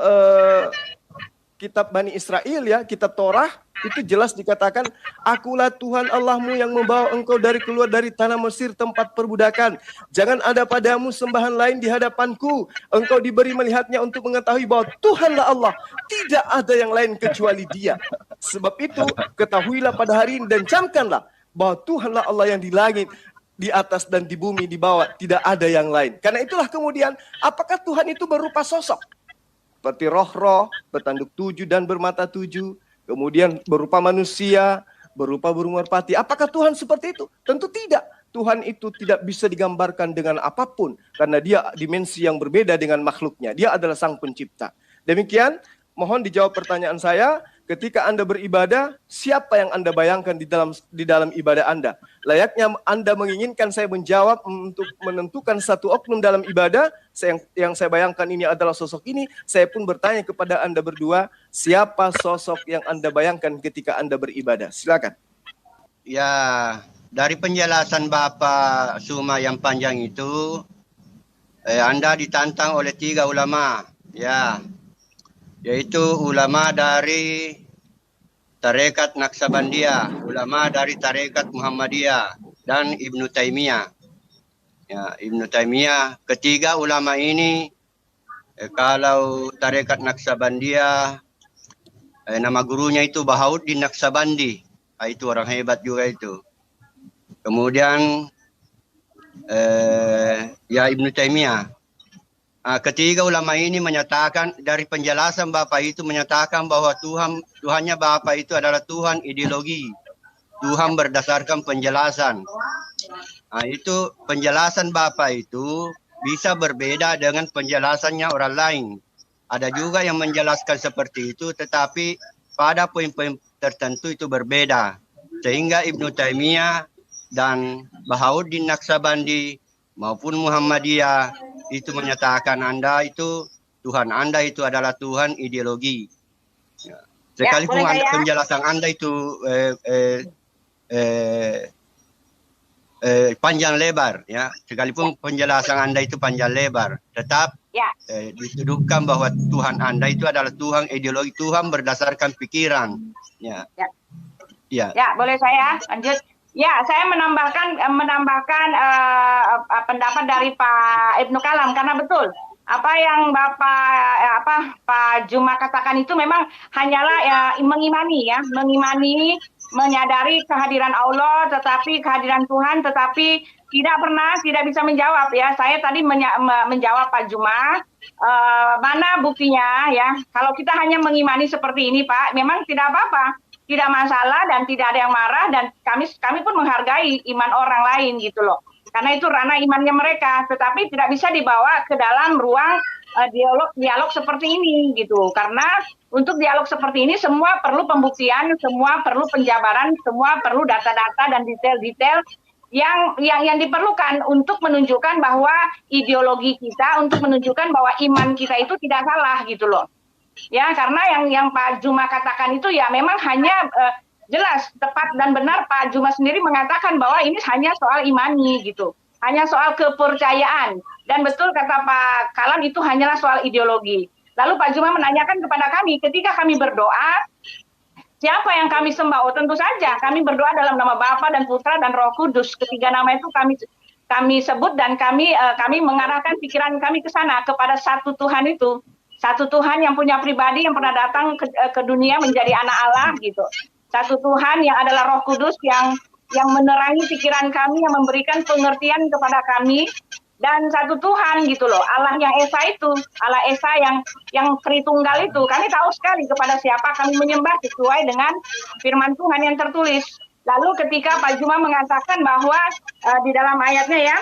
kitab Bani Israel, ya, kitab Torah, itu jelas dikatakan, akulah Tuhan Allahmu yang membawa engkau keluar dari tanah Mesir tempat perbudakan. Jangan ada padamu sembahan lain di hadapanku. Engkau diberi melihatnya untuk mengetahui bahwa Tuhanlah Allah. Tidak ada yang lain kecuali Dia. Sebab itu ketahuilah pada hari ini dan camkanlah bahwa Tuhanlah Allah yang di langit, di atas dan di bumi, di bawah. Tidak ada yang lain. Karena itulah kemudian, apakah Tuhan itu berupa sosok? Seperti roh-roh, bertanduk 7 dan bermata 7. Kemudian berupa manusia, berupa burung merpati. Apakah Tuhan seperti itu? Tentu tidak. Tuhan itu tidak bisa digambarkan dengan apapun. Karena Dia dimensi yang berbeda dengan makhluknya. Dia adalah sang pencipta. Demikian, mohon dijawab pertanyaan saya. Ketika Anda beribadah, siapa yang Anda bayangkan di dalam ibadah Anda? Layaknya Anda menginginkan saya menjawab untuk menentukan satu oknum dalam ibadah, yang saya bayangkan ini adalah sosok ini, saya pun bertanya kepada Anda berdua, siapa sosok yang Anda bayangkan ketika Anda beribadah? Silakan. Ya, dari penjelasan Bapak Suma yang panjang itu, Anda ditantang oleh 3 ulama, ya, yaitu ulama dari Tarekat Naqsabandiyah, ulama dari Tarekat Muhammadiyah, dan Ibnu Taimiyah. Ya, Ibnu Taimiyah, ketiga ulama ini, kalau Tarekat Naqsabandiyah, nama gurunya itu Bahauddin Naqsabandi, itu orang hebat juga itu. Kemudian ya Ibnu Taimiyah. Ketiga ulama ini menyatakan, dari penjelasan Bapak itu menyatakan bahwa Tuhannya Bapak itu adalah Tuhan ideologi. Tuhan berdasarkan penjelasan. Itu penjelasan Bapak itu bisa berbeda dengan penjelasannya orang lain. Ada juga yang menjelaskan seperti itu, tetapi pada poin-poin tertentu itu berbeda. Sehingga Ibnu Taimiyah dan Bahauddin Naqsabandi maupun Muhammadiyah itu menyatakan Tuhan Anda itu adalah Tuhan ideologi. Sekalipun penjelasan Anda itu panjang lebar, ya, sekalipun penjelasan Anda itu panjang lebar, tetap dituduhkan bahwa Tuhan Anda itu adalah Tuhan ideologi, Tuhan berdasarkan pikiran. Ya, boleh saya lanjut? Ya, saya menambahkan pendapat dari Pak Ibnu Kalam, karena betul apa yang Pak Juma katakan itu memang hanyalah mengimani, menyadari kehadiran Allah, tetapi kehadiran Tuhan, tetapi tidak bisa menjawab, ya. Saya tadi menjawab Pak Juma, mana buktinya, ya? Kalau kita hanya mengimani seperti ini, Pak, memang tidak apa-apa. Tidak masalah dan tidak ada yang marah, dan kami pun menghargai iman orang lain gitu loh. Karena itu ranah imannya mereka, tetapi tidak bisa dibawa ke dalam ruang dialog seperti ini gitu. Karena untuk dialog seperti ini semua perlu pembuktian, semua perlu penjabaran, semua perlu data-data dan detail-detail yang diperlukan untuk menunjukkan bahwa ideologi kita, untuk menunjukkan bahwa iman kita itu tidak salah gitu loh. Ya, karena yang Pak Juma katakan itu ya memang hanya jelas, tepat dan benar. Pak Juma sendiri mengatakan bahwa ini hanya soal imani gitu, hanya soal kepercayaan. Dan betul kata Pak Kalam, itu hanyalah soal ideologi. Lalu Pak Juma menanyakan kepada kami, ketika kami berdoa, siapa yang kami sembah? Oh, tentu saja kami berdoa dalam nama Bapa dan Putra dan Roh Kudus. Ketiga nama itu kami sebut, dan kami mengarahkan pikiran kami ke sana, kepada satu Tuhan itu. Satu Tuhan yang punya pribadi, yang pernah datang ke dunia menjadi anak Allah gitu. Satu Tuhan yang adalah Roh Kudus yang menerangi pikiran kami, yang memberikan pengertian kepada kami, dan satu Tuhan gitu loh. Allah yang Esa itu, Allah Esa yang Tritunggal itu. Kami tahu sekali kepada siapa kami menyembah sesuai dengan firman Tuhan yang tertulis. Lalu ketika Pak Juma mengatakan bahwa di dalam ayatnya ya,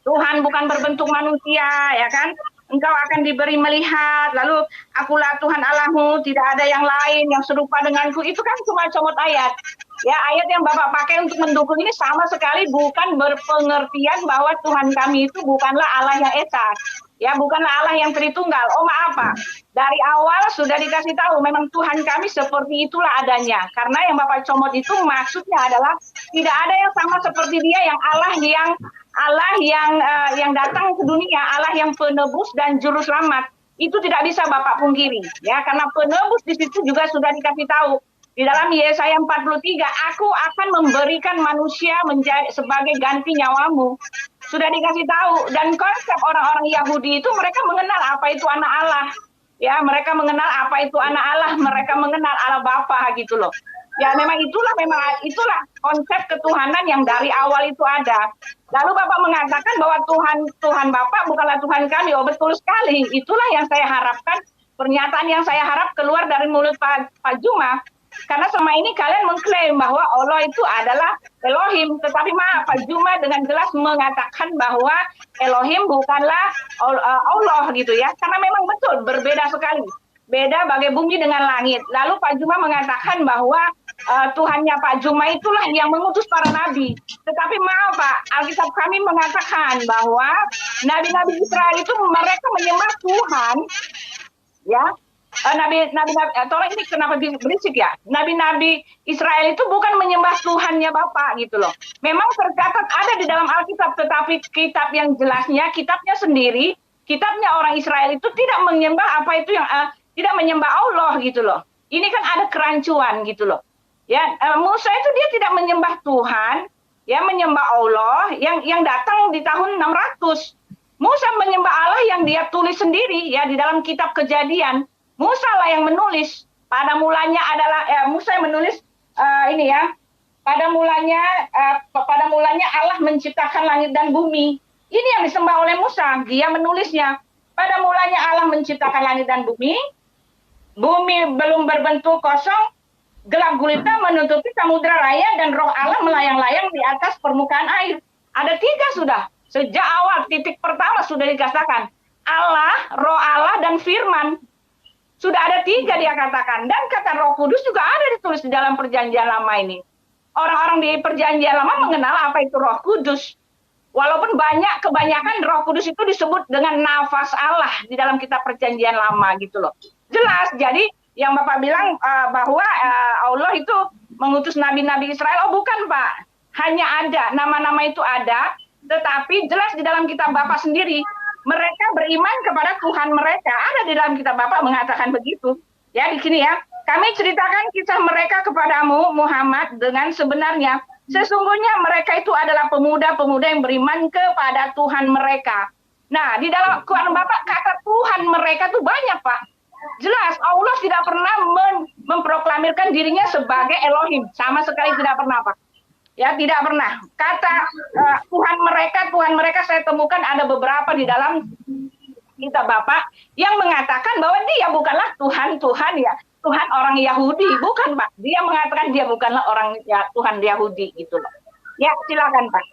Tuhan bukan berbentuk manusia, ya kan? Engkau akan diberi melihat, lalu akulah Tuhan Allahmu, tidak ada yang lain yang serupa denganku. Itu kan cuma comot ayat. Ya, ayat yang Bapak pakai untuk mendukung ini sama sekali bukan berpengertian bahwa Tuhan kami itu bukanlah Allah yang esa. Ya, bukanlah Allah yang Tritunggal. Oh maaf Pak, dari awal sudah dikasih tahu memang Tuhan kami seperti itulah adanya. Karena yang Bapak comot itu maksudnya adalah tidak ada yang sama seperti Dia, yang Allah yang datang ke dunia, Allah yang penebus dan juru selamat. Itu tidak bisa Bapak pungkiri, ya, karena penebus di situ juga sudah dikasih tahu di dalam Yesaya 43, aku akan memberikan manusia menjadi sebagai ganti nyawamu. Sudah dikasih tahu, dan konsep orang-orang Yahudi itu mereka mengenal apa itu anak Allah. Ya, mereka mengenal apa itu anak Allah, mereka mengenal Allah Bapa gitu loh. Ya, memang itulah konsep ketuhanan yang dari awal itu ada. Lalu Bapak mengatakan bahwa Tuhan Bapak bukanlah Tuhan kami. Oh, betul sekali. Itulah yang saya harapkan, pernyataan yang saya harap keluar dari mulut Pak Juma. Karena selama ini kalian mengklaim bahwa Allah itu adalah Elohim. Tetapi maaf, Pak Juma dengan jelas mengatakan bahwa Elohim bukanlah Allah gitu ya. Karena memang betul berbeda sekali. Beda bagai bumi dengan langit. Lalu Pak Juma mengatakan bahwa Tuhannya Pak Juma itulah yang mengutus para nabi. Tetapi maaf Pak, Alkitab kami mengatakan bahwa nabi-nabi Israel itu mereka menyembah Tuhan, ya. Tolong ini kenapa berisik ya? Nabi-nabi Israel itu bukan menyembah Tuhannya Bapak gitu loh. Memang tercatat ada di dalam Alkitab, tetapi kitab yang jelasnya, kitabnya sendiri, kitabnya orang Israel itu tidak menyembah apa itu yang tidak menyembah Allah gitu loh. Ini kan ada kerancuan gitu loh. Ya, Musa itu dia tidak menyembah Tuhan, ya menyembah Allah yang datang di tahun 600. Musa menyembah Allah yang dia tulis sendiri ya di dalam kitab Kejadian. Musa lah yang menulis. Pada mulanya adalah Musa yang menulis ini ya. Pada mulanya Allah menciptakan langit dan bumi. Ini yang disembah oleh Musa. Dia menulisnya. Pada mulanya Allah menciptakan langit dan bumi. Bumi belum berbentuk kosong, gelap gulita menutupi samudra raya dan roh Allah melayang-layang di atas permukaan air. Ada 3 sudah. Sejak awal titik pertama sudah dikatakan. Allah, roh Allah, dan firman. Sudah ada 3 dia katakan. Dan kata Roh Kudus juga ada ditulis di dalam perjanjian lama ini. Orang-orang di perjanjian lama mengenal apa itu Roh Kudus. Walaupun kebanyakan Roh Kudus itu disebut dengan nafas Allah di dalam kitab perjanjian lama gitu loh. Jelas, jadi yang Bapak bilang bahwa Allah itu mengutus nabi-nabi Israel, oh bukan Pak. Hanya ada, nama-nama itu ada, tetapi jelas di dalam kitab Bapak sendiri. Mereka beriman kepada Tuhan mereka. Ada di dalam kitab Bapak mengatakan begitu. Ya, di sini ya. Kami ceritakan kisah mereka kepadamu, Muhammad, dengan sebenarnya. Sesungguhnya mereka itu adalah pemuda-pemuda yang beriman kepada Tuhan mereka. Nah, di dalam Quran Bapak, kata Tuhan mereka tuh banyak, Pak. Jelas, Allah tidak pernah memproklamirkan dirinya sebagai Elohim. Sama sekali tidak pernah, Pak. Ya, tidak pernah. Kata Tuhan mereka saya temukan ada beberapa di dalam kitab Bapak yang mengatakan bahwa dia bukanlah Tuhan ya. Tuhan orang Yahudi, bukan Pak. Dia mengatakan dia bukanlah orang ya, Tuhan Yahudi gitu loh. Ya, silakan Pak.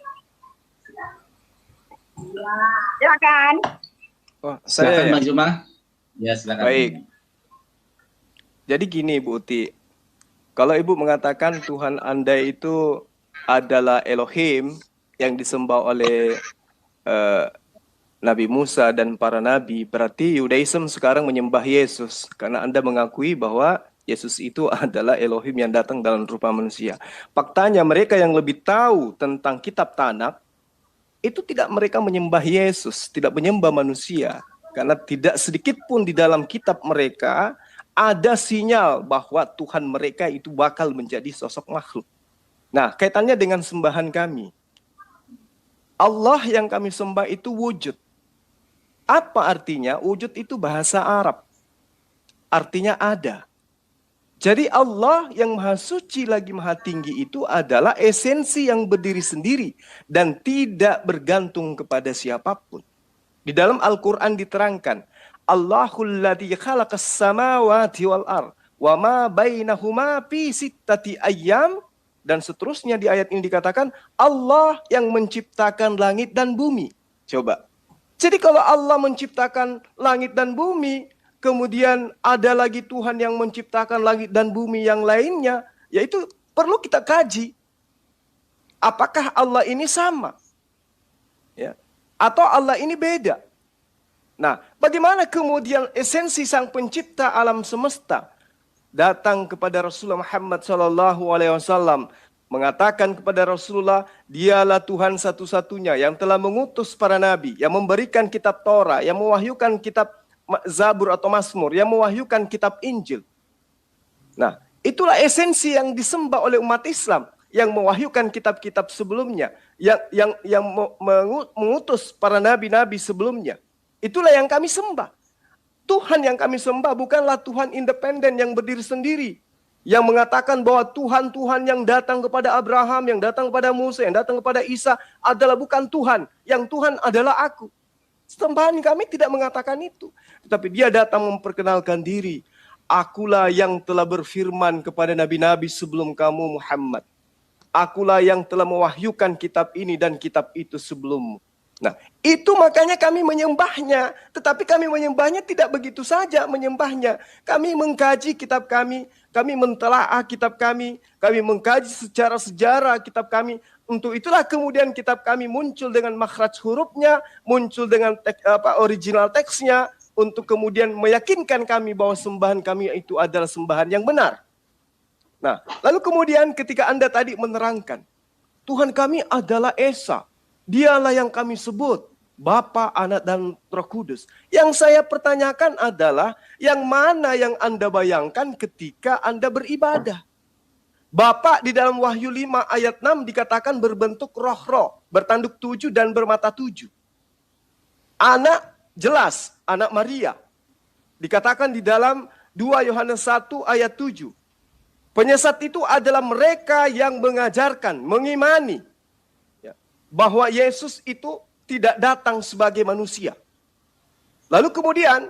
Silakan. Oh, silakan Bang Juma. Ya, silakan. Baik. Jadi gini Bu Uti. Kalau Ibu mengatakan Tuhan Anda itu adalah Elohim yang disembah oleh Nabi Musa dan para nabi, berarti Yudaism sekarang menyembah Yesus karena Anda mengakui bahwa Yesus itu adalah Elohim yang datang dalam rupa manusia. Faktanya mereka yang lebih tahu tentang kitab Tanakh itu tidak mereka menyembah Yesus, tidak menyembah manusia, karena tidak sedikit pun di dalam kitab mereka ada sinyal bahwa Tuhan mereka itu bakal menjadi sosok makhluk. Nah, kaitannya dengan sembahan kami. Allah yang kami sembah itu wujud. Apa artinya? Wujud itu bahasa Arab. Artinya ada. Jadi Allah yang maha suci lagi maha tinggi itu adalah esensi yang berdiri sendiri dan tidak bergantung kepada siapapun. Di dalam Al-Quran diterangkan, Allahul ladzi khalaqas samawati wal ard wa ma bainahuma fi sittati ayyam dan seterusnya di ayat ini dikatakan Allah yang menciptakan langit dan bumi. Coba. Jadi kalau Allah menciptakan langit dan bumi, kemudian ada lagi Tuhan yang menciptakan langit dan bumi yang lainnya, yaitu perlu kita kaji. Apakah Allah ini sama? Ya. Atau Allah ini beda? Nah, bagaimana kemudian esensi sang pencipta alam semesta datang kepada Rasulullah Muhammad SAW, mengatakan kepada Rasulullah, dialah Tuhan satu-satunya yang telah mengutus para nabi, yang memberikan kitab Torah, yang mewahyukan kitab Zabur atau Mazmur, yang mewahyukan kitab Injil. Nah, itulah esensi yang disembah oleh umat Islam, yang mewahyukan kitab-kitab sebelumnya, yang mengutus para nabi-nabi sebelumnya. Itulah yang kami sembah. Tuhan yang kami sembah bukanlah Tuhan independen yang berdiri sendiri, yang mengatakan bahwa Tuhan-Tuhan yang datang kepada Abraham, yang datang kepada Musa, yang datang kepada Isa adalah bukan Tuhan. Yang Tuhan adalah aku. Sembahan kami tidak mengatakan itu. Tetapi dia datang memperkenalkan diri. Akulah yang telah berfirman kepada nabi-nabi sebelum kamu Muhammad. Akulah yang telah mewahyukan kitab ini dan kitab itu sebelummu. Nah, itu makanya kami menyembahnya. Tetapi kami menyembahnya tidak begitu saja menyembahnya. Kami mengkaji kitab kami mentelaah kitab kami mengkaji secara sejarah kitab kami. Untuk itulah kemudian kitab kami muncul dengan makhraj hurufnya, muncul dengan original teksnya, untuk kemudian meyakinkan kami bahwa sembahan kami itu adalah sembahan yang benar. Nah, lalu kemudian ketika Anda tadi menerangkan, Tuhan kami adalah Esa. Dialah yang kami sebut Bapa, Anak, dan Roh Kudus. Yang saya pertanyakan adalah, yang mana yang Anda bayangkan ketika Anda beribadah? Bapa di dalam Wahyu 5 ayat 6 dikatakan berbentuk roh-roh, bertanduk 7 dan bermata 7. Anak jelas, anak Maria. Dikatakan di dalam 2 Yohanes 1 ayat 7. Penyesat itu adalah mereka yang mengajarkan, mengimani bahwa Yesus itu tidak datang sebagai manusia. Lalu kemudian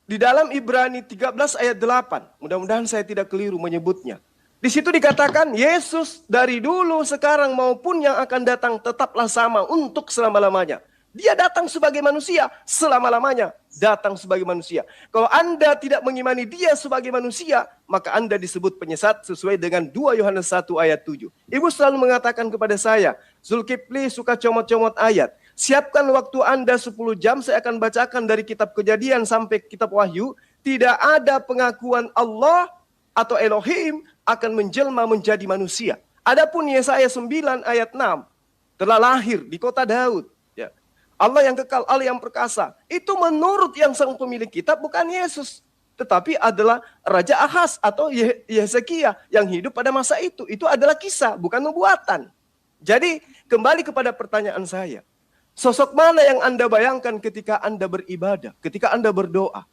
di dalam Ibrani 13 ayat 8, mudah-mudahan saya tidak keliru menyebutnya. Di situ dikatakan Yesus dari dulu, sekarang maupun yang akan datang tetaplah sama untuk selama-lamanya. Dia datang sebagai manusia, selama-lamanya datang sebagai manusia. Kalau Anda tidak mengimani dia sebagai manusia, maka Anda disebut penyesat sesuai dengan 2 Yohanes 1 ayat 7. Ibu selalu mengatakan kepada saya, Zulkifli suka comot-comot ayat. Siapkan waktu Anda 10 jam, saya akan bacakan dari kitab Kejadian sampai kitab Wahyu. Tidak ada pengakuan Allah atau Elohim akan menjelma menjadi manusia. Adapun Yesaya 9 ayat 6, telah lahir di kota Daud. Allah yang kekal, Allah yang perkasa. Itu menurut yang sang pemilik kitab bukan Yesus. Tetapi adalah Raja Ahaz atau Hezekia yang hidup pada masa itu. Itu adalah kisah, bukan nubuatan. Jadi kembali kepada pertanyaan saya. Sosok mana yang Anda bayangkan ketika Anda beribadah, ketika Anda berdoa?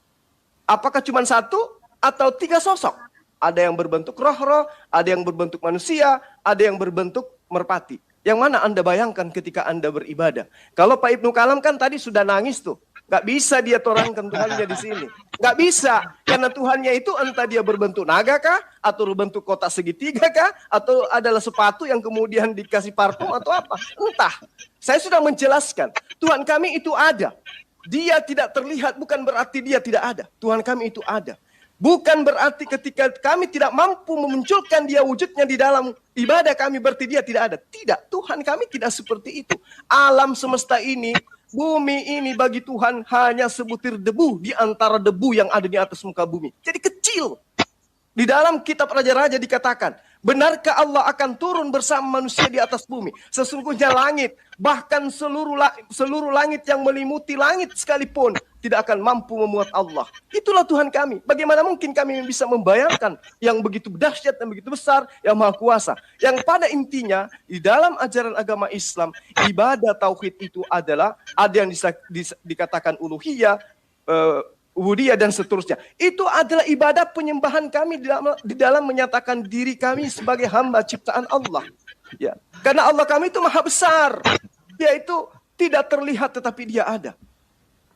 Apakah cuma satu atau 3 sosok? Ada yang berbentuk roh-roh, ada yang berbentuk manusia, ada yang berbentuk merpati. Yang mana Anda bayangkan ketika Anda beribadah? Kalau Pak Ibnu Kalam kan tadi sudah nangis tuh. Gak bisa dia torangkan Tuhannya di sini. Gak bisa. Karena Tuhannya itu entah dia berbentuk naga kah? Atau berbentuk kotak segitiga kah? Atau adalah sepatu yang kemudian dikasih parfum atau apa? Entah. Saya sudah menjelaskan. Tuhan kami itu ada. Dia tidak terlihat bukan berarti dia tidak ada. Tuhan kami itu ada. Bukan berarti ketika kami tidak mampu memunculkan dia wujudnya di dalam ibadah kami berarti dia tidak ada. Tidak, Tuhan kami tidak seperti itu. Alam semesta ini, bumi ini bagi Tuhan hanya sebutir debu di antara debu yang ada di atas muka bumi. Jadi kecil. Di dalam kitab Raja-Raja dikatakan, benarkah Allah akan turun bersama manusia di atas bumi? Sesungguhnya langit, bahkan seluruh langit yang melimuti langit sekalipun tidak akan mampu memuat Allah. Itulah Tuhan kami. Bagaimana mungkin kami bisa membayangkan yang begitu dahsyat dan begitu besar, yang maha kuasa. Yang pada intinya, di dalam ajaran agama Islam, ibadah tauhid itu adalah, ada yang dikatakan uluhiyah, ubudiyah dan seterusnya. Itu adalah ibadah penyembahan kami di dalam menyatakan diri kami sebagai hamba ciptaan Allah. Ya. Karena Allah kami itu maha besar. Dia itu tidak terlihat tetapi dia ada.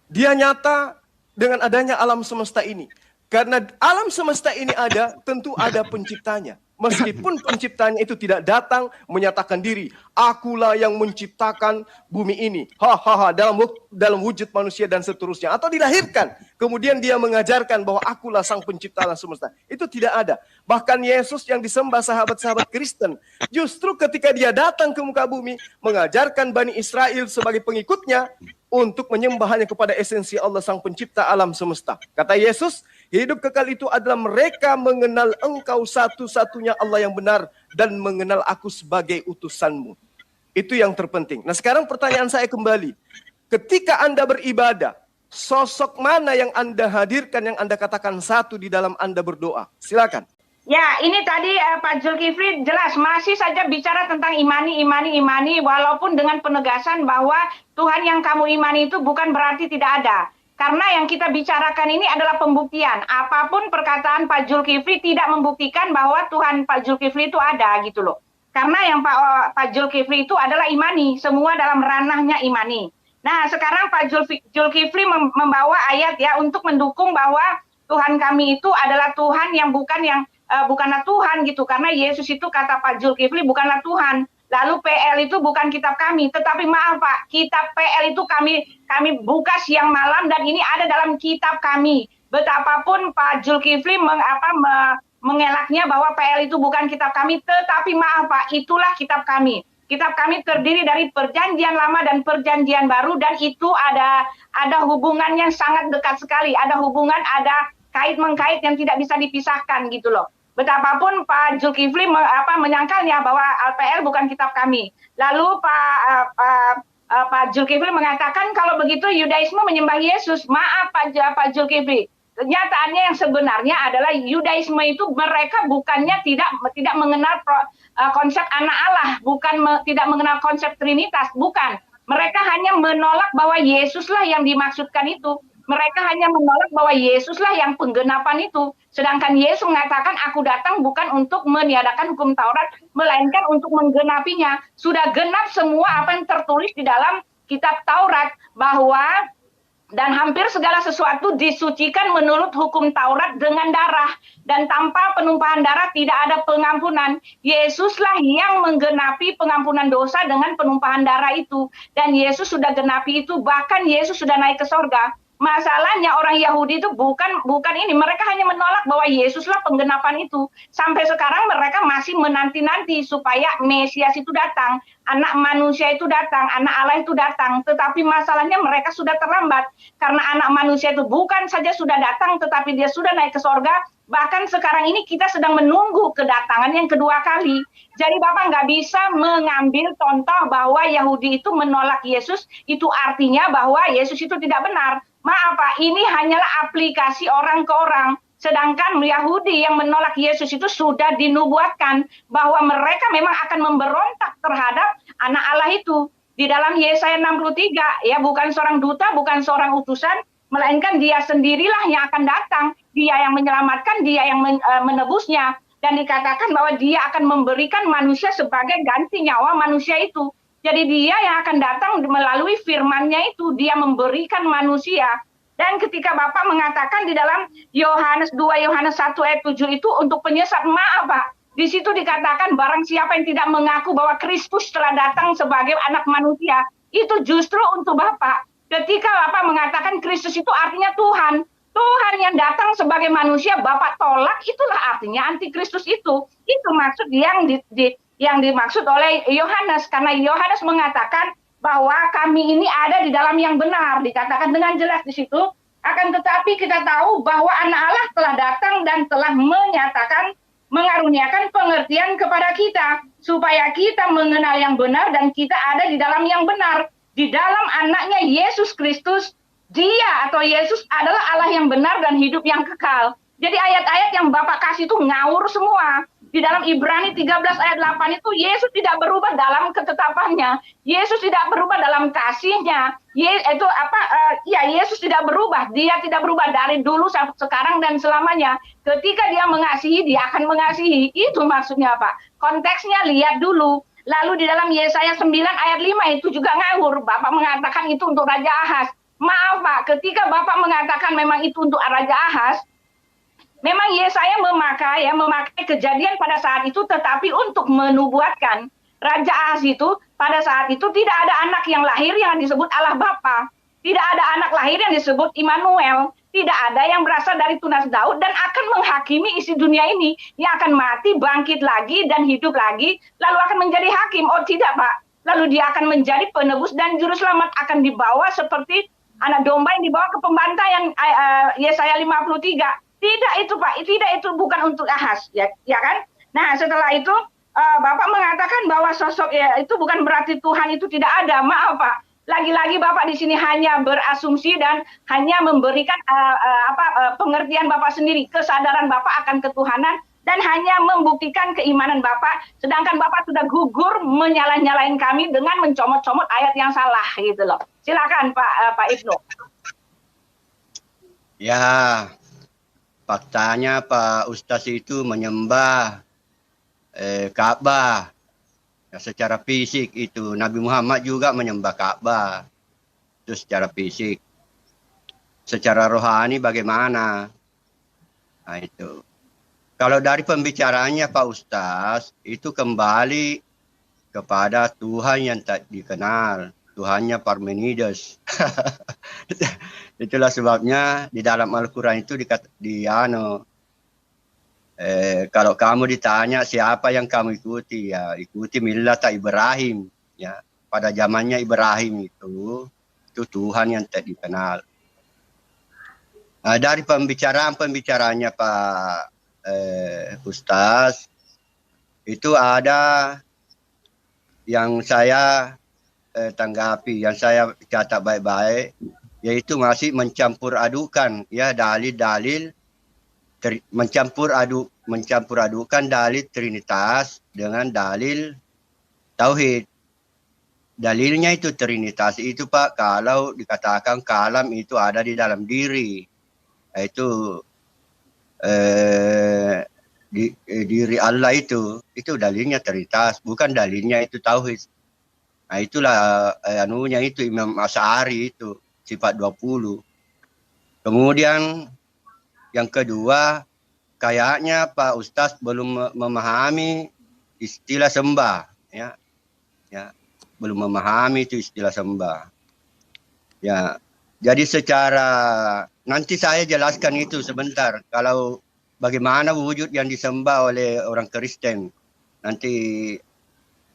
Dia nyata dengan adanya alam semesta ini. Karena alam semesta ini ada, tentu ada penciptanya. Meskipun penciptanya itu tidak datang menyatakan diri, akulah yang menciptakan bumi ini, hahaha, dalam wujud manusia dan seterusnya, atau dilahirkan, kemudian dia mengajarkan bahwa akulah sang pencipta alam semesta. Itu tidak ada. Bahkan Yesus yang disembah sahabat-sahabat Kristen, justru ketika dia datang ke muka bumi, mengajarkan Bani Israel sebagai pengikutnya untuk menyembah hanya kepada esensi Allah sang pencipta alam semesta. Kata Yesus, hidup kekal itu adalah mereka mengenal engkau satu-satunya Allah yang benar dan mengenal aku sebagai utusanmu. Itu yang terpenting. Nah sekarang pertanyaan saya kembali. Ketika Anda beribadah, sosok mana yang Anda hadirkan, yang Anda katakan satu di dalam Anda berdoa? Silakan. Ya, ini tadi Pak Zulkifli jelas masih saja bicara tentang imani, walaupun dengan penegasan bahwa Tuhan yang kamu imani itu bukan berarti tidak ada. Karena yang kita bicarakan ini adalah pembuktian. Apapun perkataan Pak Zulkifli tidak membuktikan bahwa Tuhan Pak Zulkifli itu ada gitu loh. Karena yang Pak Zulkifli itu adalah imani, semua dalam ranahnya imani. Nah, sekarang Pak Zulkifli membawa ayat ya untuk mendukung bahwa Tuhan kami itu adalah Tuhan yang bukanlah Tuhan gitu, karena Yesus itu kata Pak Zulkifli bukanlah Tuhan. Lalu PL itu bukan kitab kami, tetapi maaf Pak, kitab PL itu kami buka siang malam dan ini ada dalam kitab kami. Betapapun Pak Zulkifli mengelaknya bahwa PL itu bukan kitab kami, tetapi maaf Pak, itulah kitab kami. Kitab kami terdiri dari Perjanjian Lama dan Perjanjian Baru, dan itu ada hubungan yang sangat dekat sekali, ada hubungan, ada kait-mengkait yang tidak bisa dipisahkan gitu loh. Betapapun Pak Zulkifli menyangkalnya bahwa PL bukan kitab kami. Lalu Pak Zulkifli mengatakan kalau begitu Yudaisme menyembah Yesus. Maaf Pak Zulkifli. Kenyataannya yang sebenarnya adalah Yudaisme itu mereka bukannya tidak mengenal konsep anak Allah, tidak mengenal konsep Trinitas, bukan. Mereka hanya menolak bahwa Yesuslah yang dimaksudkan itu. Mereka hanya menolak bahwa Yesuslah yang penggenapan itu. Sedangkan Yesus mengatakan, aku datang bukan untuk meniadakan hukum Taurat, melainkan untuk menggenapinya. Sudah genap semua apa yang tertulis di dalam kitab Taurat, bahwa dan hampir segala sesuatu disucikan menurut hukum Taurat dengan darah. Dan tanpa penumpahan darah tidak ada pengampunan. Yesuslah yang menggenapi pengampunan dosa dengan penumpahan darah itu. Dan Yesus sudah genapi itu, bahkan Yesus sudah naik ke sorga. Masalahnya orang Yahudi itu bukan ini, mereka hanya menolak bahwa Yesuslah penggenapan itu. Sampai sekarang mereka masih menanti-nanti supaya Mesias itu datang, anak manusia itu datang, anak Allah itu datang. Tetapi masalahnya mereka sudah terlambat, karena anak manusia itu bukan saja sudah datang, tetapi dia sudah naik ke sorga. Bahkan sekarang ini kita sedang menunggu kedatangan yang kedua kali. Jadi Bapak nggak bisa mengambil contoh bahwa Yahudi itu menolak Yesus, itu artinya bahwa Yesus itu tidak benar. Maaf Pak, ini hanyalah aplikasi orang ke orang. Sedangkan Yahudi yang menolak Yesus itu sudah dinubuatkan bahwa mereka memang akan memberontak terhadap anak Allah itu. Di dalam Yesaya 63, ya bukan seorang duta, bukan seorang utusan, melainkan dia sendirilah yang akan datang. Dia yang menyelamatkan, dia yang menebusnya. Dan dikatakan bahwa dia akan memberikan manusia sebagai ganti nyawa manusia itu. Jadi dia yang akan datang melalui firman-Nya itu, dia memberikan manusia. Dan ketika Bapak mengatakan di dalam Yohanes 2, Yohanes 1 ayat 7 itu untuk penyesat, maaf Pak, di situ dikatakan barang siapa yang tidak mengaku bahwa Kristus telah datang sebagai anak manusia, itu justru untuk Bapak. Ketika Bapak mengatakan Kristus itu artinya Tuhan, Tuhan yang datang sebagai manusia, Bapak tolak, itulah artinya antikristus itu. Itu maksud yang dimaksud oleh Yohanes, karena Yohanes mengatakan bahwa kami ini ada di dalam yang benar, dikatakan dengan jelas di situ. Akan tetapi kita tahu bahwa anak Allah telah datang dan telah menyatakan, mengaruniakan pengertian kepada kita, supaya kita mengenal yang benar dan kita ada di dalam yang benar. Di dalam anaknya Yesus Kristus, dia atau Yesus adalah Allah yang benar dan hidup yang kekal. Jadi ayat-ayat yang Bapak kasih itu ngawur semua. Di dalam Ibrani 13 ayat 8 itu Yesus tidak berubah dalam ketetapannya. Yesus tidak berubah dalam kasihnya. Yesus tidak berubah. Dia tidak berubah dari dulu sampai sekarang dan selamanya. Ketika dia mengasihi, dia akan mengasihi. Itu maksudnya Pak. Konteksnya lihat dulu. Lalu di dalam Yesaya 9 ayat 5 itu juga ngawur. Bapak mengatakan itu untuk Raja Ahaz. Maaf Pak, ketika Bapak mengatakan memang itu untuk Raja Ahaz, Memang Yesaya memakai kejadian pada saat itu, tetapi untuk menubuatkan Raja Ahaz itu pada saat itu tidak ada anak yang lahir yang disebut Allah Bapa. Tidak ada anak lahir yang disebut Immanuel. Tidak ada yang berasal dari tunas Daud dan akan menghakimi isi dunia ini. Yang akan mati, bangkit lagi, dan hidup lagi, lalu akan menjadi hakim. Oh tidak, Pak. Lalu dia akan menjadi penebus dan juru selamat, akan dibawa seperti anak domba yang dibawa ke pembantaian, Yesaya 53. Tidak itu, Pak. Tidak, itu bukan untuk Ahaz. Ya kan? Nah, setelah itu, Bapak mengatakan bahwa sosok itu bukan berarti Tuhan itu tidak ada. Maaf, Pak. Lagi-lagi Bapak di sini hanya berasumsi dan hanya memberikan pengertian Bapak sendiri, kesadaran Bapak akan ketuhanan, dan hanya membuktikan keimanan Bapak, sedangkan Bapak sudah gugur menyalah-nyalahin kami dengan mencomot-comot ayat yang salah gitu loh. Silakan Pak Ibnu. Ya, faktanya Pak Ustaz itu menyembah Ka'bah. Ya, secara fisik itu Nabi Muhammad juga menyembah Ka'bah. Itu secara fisik. Secara rohani bagaimana? Nah, itu. Kalau dari pembicaraannya Pak Ustaz, itu kembali kepada Tuhan yang tak dikenal. Tuhannya Parmenides. Itulah sebabnya di dalam Al-Quran itu kalau kamu ditanya siapa yang kamu ikuti, ya ikuti millat Ibrahim. Ya, pada zamannya Ibrahim itu Tuhan yang tak dikenal. Nah, dari pembicaraannya Pak Ustaz, itu ada yang saya tanggapi, yang saya catat baik-baik, yaitu masih mencampur adukan ya dalil-dalil, mencampur adukan dalil Trinitas dengan dalil Tauhid. Dalilnya itu Trinitas itu Pak, kalau dikatakan kalam itu ada di dalam diri, yaitu diri Allah itu dalilnya Trinitas, bukan dalilnya itu Tauhid. Nah itulah anunya itu Imam Asy'ari itu sifat 20. Kemudian yang kedua, kayaknya Pak Ustaz belum memahami istilah sembah, ya, belum memahami itu istilah sembah. Ya, jadi secara nanti saya jelaskan itu sebentar. Kalau bagaimana wujud yang disembah oleh orang Kristen, nanti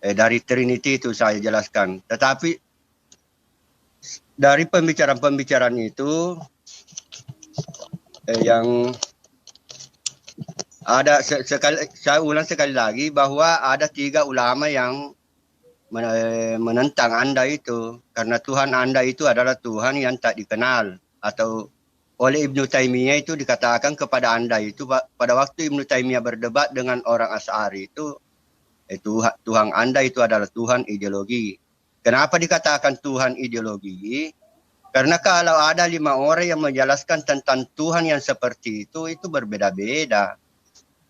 dari Trinity itu saya jelaskan. Tetapi dari pembicaraan itu yang ada saya ulang sekali lagi bahwa ada 3 ulama yang menentang Anda itu, karena Tuhan Anda itu adalah Tuhan yang tak dikenal, atau oleh Ibnu Taimiyah itu dikatakan kepada Anda itu pada waktu Ibnu Taimiyah berdebat dengan orang Asy'ari itu Tuhan Anda itu adalah Tuhan ideologi. Kenapa dikatakan Tuhan ideologi? Karena kalau ada 5 orang yang menjelaskan tentang Tuhan yang seperti itu berbeda-beda.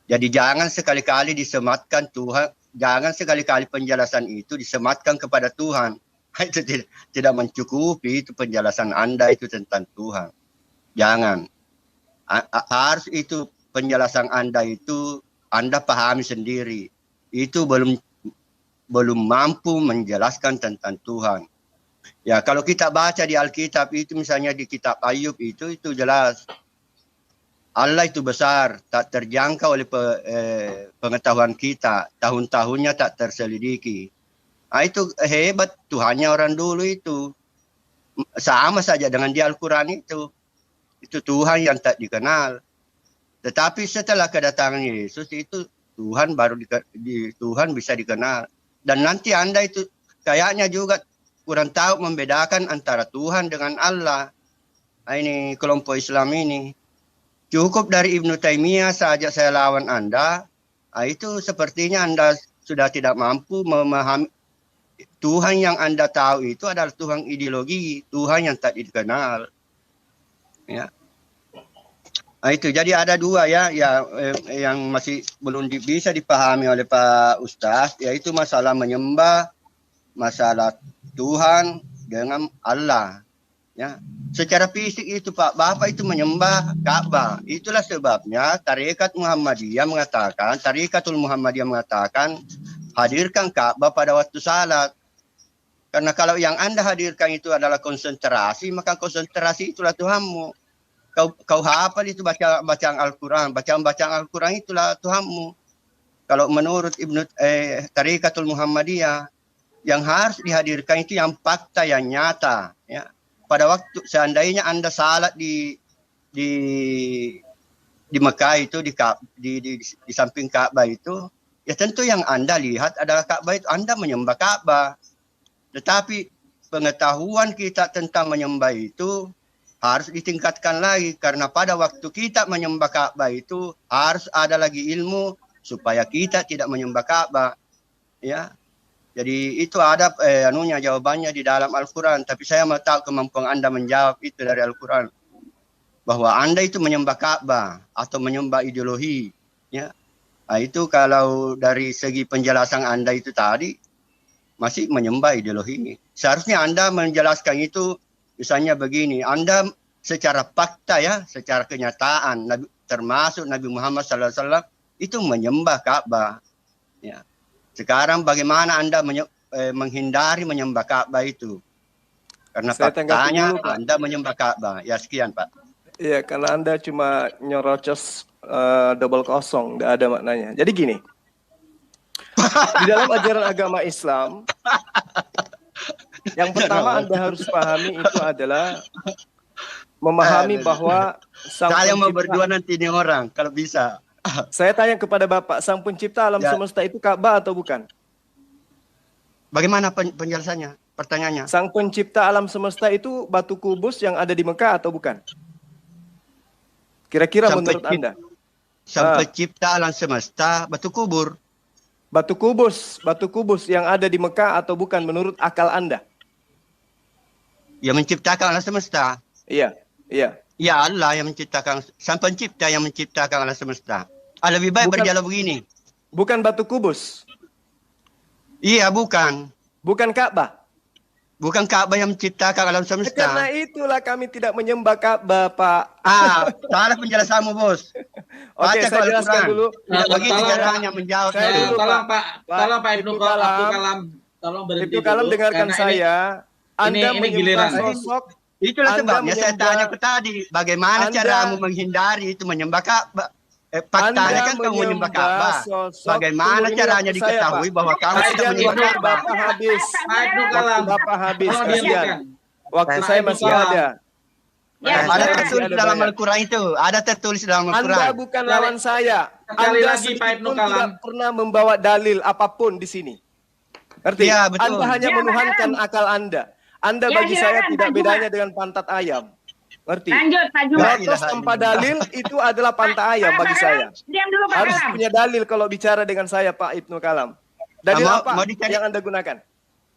Jadi jangan sekali-kali disematkan Tuhan, jangan sekali-kali penjelasan itu disematkan kepada Tuhan. Itu tidak mencukupi itu penjelasan Anda itu tentang Tuhan. Jangan. Harus itu penjelasan Anda itu Anda pahami sendiri. Itu belum mampu menjelaskan tentang Tuhan. Ya, kalau kita baca di Alkitab itu, misalnya di kitab Ayub itu jelas Allah itu besar, tak terjangkau oleh pengetahuan kita, tahun-tahunnya tak terselidiki. Nah, itu hebat Tuhannya orang dulu itu. Sama saja dengan di Al-Quran itu Tuhan yang tak dikenal. Tetapi setelah kedatangan Yesus itu Tuhan baru Tuhan bisa dikenal. Dan nanti Anda itu kayaknya juga kurang tahu membedakan antara Tuhan dengan Allah. Nah, ini kelompok Islam ini. Cukup dari Ibnu Taimiyah saja saya lawan Anda. Nah, itu sepertinya Anda sudah tidak mampu memahami Tuhan yang Anda tahu itu adalah Tuhan ideologi, Tuhan yang tak dikenal. Ya. Nah, itu jadi ada 2 ya yang masih belum bisa dipahami oleh Pak Ustaz, yaitu masalah menyembah, masalah Tuhan dengan Allah. Ya, secara fisik itu Pak, Bapak itu menyembah Ka'bah. Itulah sebabnya Tarekat Muhammadiyah mengatakan hadirkan Ka'bah pada waktu salat. Karena kalau yang Anda hadirkan itu adalah konsentrasi, maka konsentrasi itulah Tuhanmu. Kau hafal itu bacaan Al-Quran, bacaan Al-Quran itulah Tuhanmu. Kalau menurut Tarikatul Muhammadiyah, yang harus dihadirkan itu yang fakta, yang nyata. Ya. Pada waktu seandainya Anda salat di Mekah itu, di samping Ka'bah itu, ya tentu yang Anda lihat adalah Ka'bah itu, Anda menyembah Ka'bah. Tetapi pengetahuan kita tentang menyembah itu harus ditingkatkan lagi, karena pada waktu kita menyembah Ka'bah itu harus ada lagi ilmu supaya kita tidak menyembah Ka'bah. Ya. Jadi itu ada jawabannya di dalam Al-Quran, tapi saya mau tahu kemampuan Anda menjawab itu dari Al-Quran. Bahwa Anda itu menyembah Ka'bah atau menyembah ideologi. Ya. Nah, itu kalau dari segi penjelasan Anda itu tadi masih menyembah ideologi. Seharusnya Anda menjelaskan itu. Misalnya begini, Anda secara fakta ya, secara kenyataan, termasuk Nabi Muhammad SAW itu menyembah Ka'bah. Ya. Sekarang bagaimana Anda menghindari menyembah Ka'bah itu? Karena faktanya Anda menyembah Ka'bah. Ya sekian Pak. Iya, karena Anda cuma nyorocos double kosong, tidak ada maknanya. Jadi gini, di dalam ajaran agama Islam, yang pertama Anda harus pahami itu adalah memahami bahwa saya mau berdua nanti ini orang kalau bisa. Saya tanya kepada Bapak, Sang Pencipta alam semesta itu Ka'bah atau bukan? Bagaimana penjelasannya? Pertanyaannya. Sang Pencipta alam semesta itu batu kubus yang ada di Mekah atau bukan? Kira-kira menurut Anda? Sang Pencipta alam semesta batu kubur. Batu kubus yang ada di Mekah atau bukan menurut akal Anda? Yang menciptakan alam semesta. Iya. Ya Allah yang menciptakan, Sang Pencipta yang menciptakan alam semesta. Lebih baik berjalan begini. Bukan batu kubus. Iya, bukan. Bukan Ka'bah. Bukan Ka'bah yang menciptakan alam semesta. Karena itulah kami tidak menyembah Ka'bah, Pak. Salah penjelasanmu, Bos. Oke, saya jelaskan dulu. Begitu caranya menjawab. Tolong Pak Ibnu Kalam. Tolong berhenti Ibnu Kalam dengarkan saya. Anda menyembah sosok. Itulah sebabnya saya tanya ke tadi, bagaimana caramu menghindari itu menyembah Ka'bah? Faktanya kan kamu menyembah Ka'bah. Bagaimana caranya diketahui bahwa kamu tidak menyembah Ka'bah? Bapak habis. Bapak habis. Kasihan. Waktu Pak saya masih ada. Ada tertulis dalam Al-Quran itu. Ada tertulis dalam Al-Quran. Anda bukan lawan saya. Sekali Anda lagi Pak Ibnu tidak Kalam pernah membawa dalil apapun di sini. Ngerti? Ya, betul. Anda hanya menuhankan akal Anda. Anda bagi saya tidak bedanya dengan pantat ayam. Ngerti? Lanjut, Pak Juma. Terus tanpa dalil itu adalah pantat ayam bagi saya. Diam dulu, Pak Harus Kalam. punya dalil kalau bicara dengan saya, Pak Ibnu Kalam. Dalil apa yang Anda gunakan?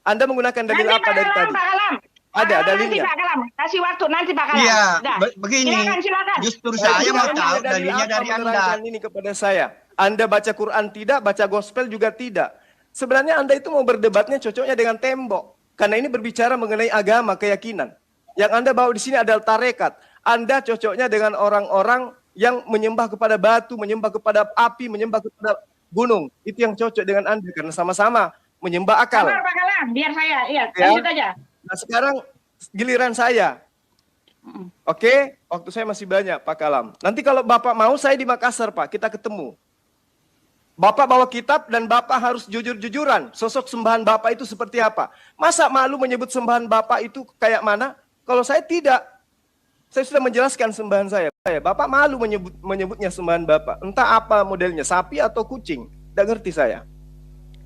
Anda menggunakan dalil apa dari tadi? Pak Kalam. Ada dalilnya. Nanti Pak Kalam. Kasih waktu nanti Pak Kalam. Iya, Dah. begini. Silakan. Justru saya mau Anda tahu punya dalil dalilnya apa dari Anda. menerangkan ini kepada saya. Anda baca Quran tidak, baca gospel juga tidak. Sebenarnya Anda itu mau berdebatnya cocoknya dengan tembok. Karena ini berbicara mengenai agama, keyakinan. Yang Anda bawa di sini adalah tarekat. Anda cocoknya dengan orang-orang yang menyembah kepada batu, menyembah kepada api, menyembah kepada gunung. Itu yang cocok dengan Anda karena sama-sama menyembah akal. Sabar, Pak Kalam, biar saya. Iya, lanjut aja. Nah, sekarang giliran saya. Oke, waktu saya masih banyak, Pak Kalam. Nanti kalau Bapak mau, saya di Makassar, Pak. Kita ketemu. Bapak bawa kitab dan Bapak harus jujur-jujuran. Sosok sembahan Bapak itu seperti apa? Masa malu menyebut sembahan Bapak itu kayak mana? Kalau saya tidak. Saya sudah menjelaskan sembahan saya. Bapak malu menyebutnya sembahan Bapak. Entah apa modelnya, sapi atau kucing. Tidak ngerti saya.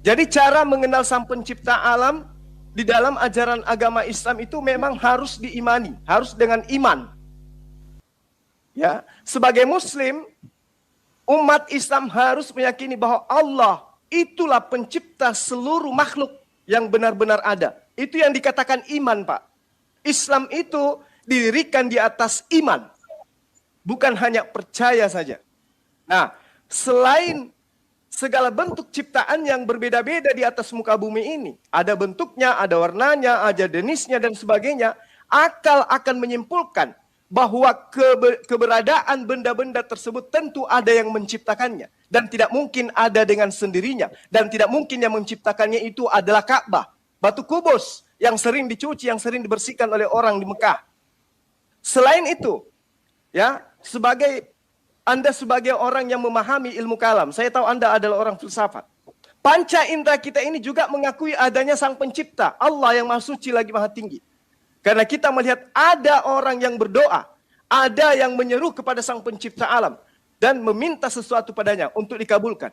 Jadi cara mengenal Sang Pencipta alam di dalam ajaran agama Islam itu memang harus diimani. Harus dengan iman. Ya, sebagai Muslim, umat Islam harus meyakini bahwa Allah itulah pencipta seluruh makhluk yang benar-benar ada. Itu yang dikatakan iman, Pak. Islam itu didirikan di atas iman. Bukan hanya percaya saja. Nah, selain segala bentuk ciptaan yang berbeda-beda di atas muka bumi ini. Ada bentuknya, ada warnanya, ada jenisnya dan sebagainya. akal akan menyimpulkan bahwa keberadaan benda-benda tersebut tentu ada yang menciptakannya. Dan tidak mungkin ada dengan sendirinya. Dan tidak mungkin yang menciptakannya itu adalah Ka'bah. Batu kubus yang sering dicuci, yang sering dibersihkan oleh orang di Mekah. Selain itu, ya, Anda sebagai orang yang memahami ilmu kalam, saya tahu Anda adalah orang filsafat. Panca indera kita ini juga mengakui adanya Sang Pencipta, Allah yang Maha Suci lagi Maha Tinggi. Karena kita melihat ada orang yang berdoa, ada yang menyeru kepada Sang Pencipta alam dan meminta sesuatu padanya untuk dikabulkan.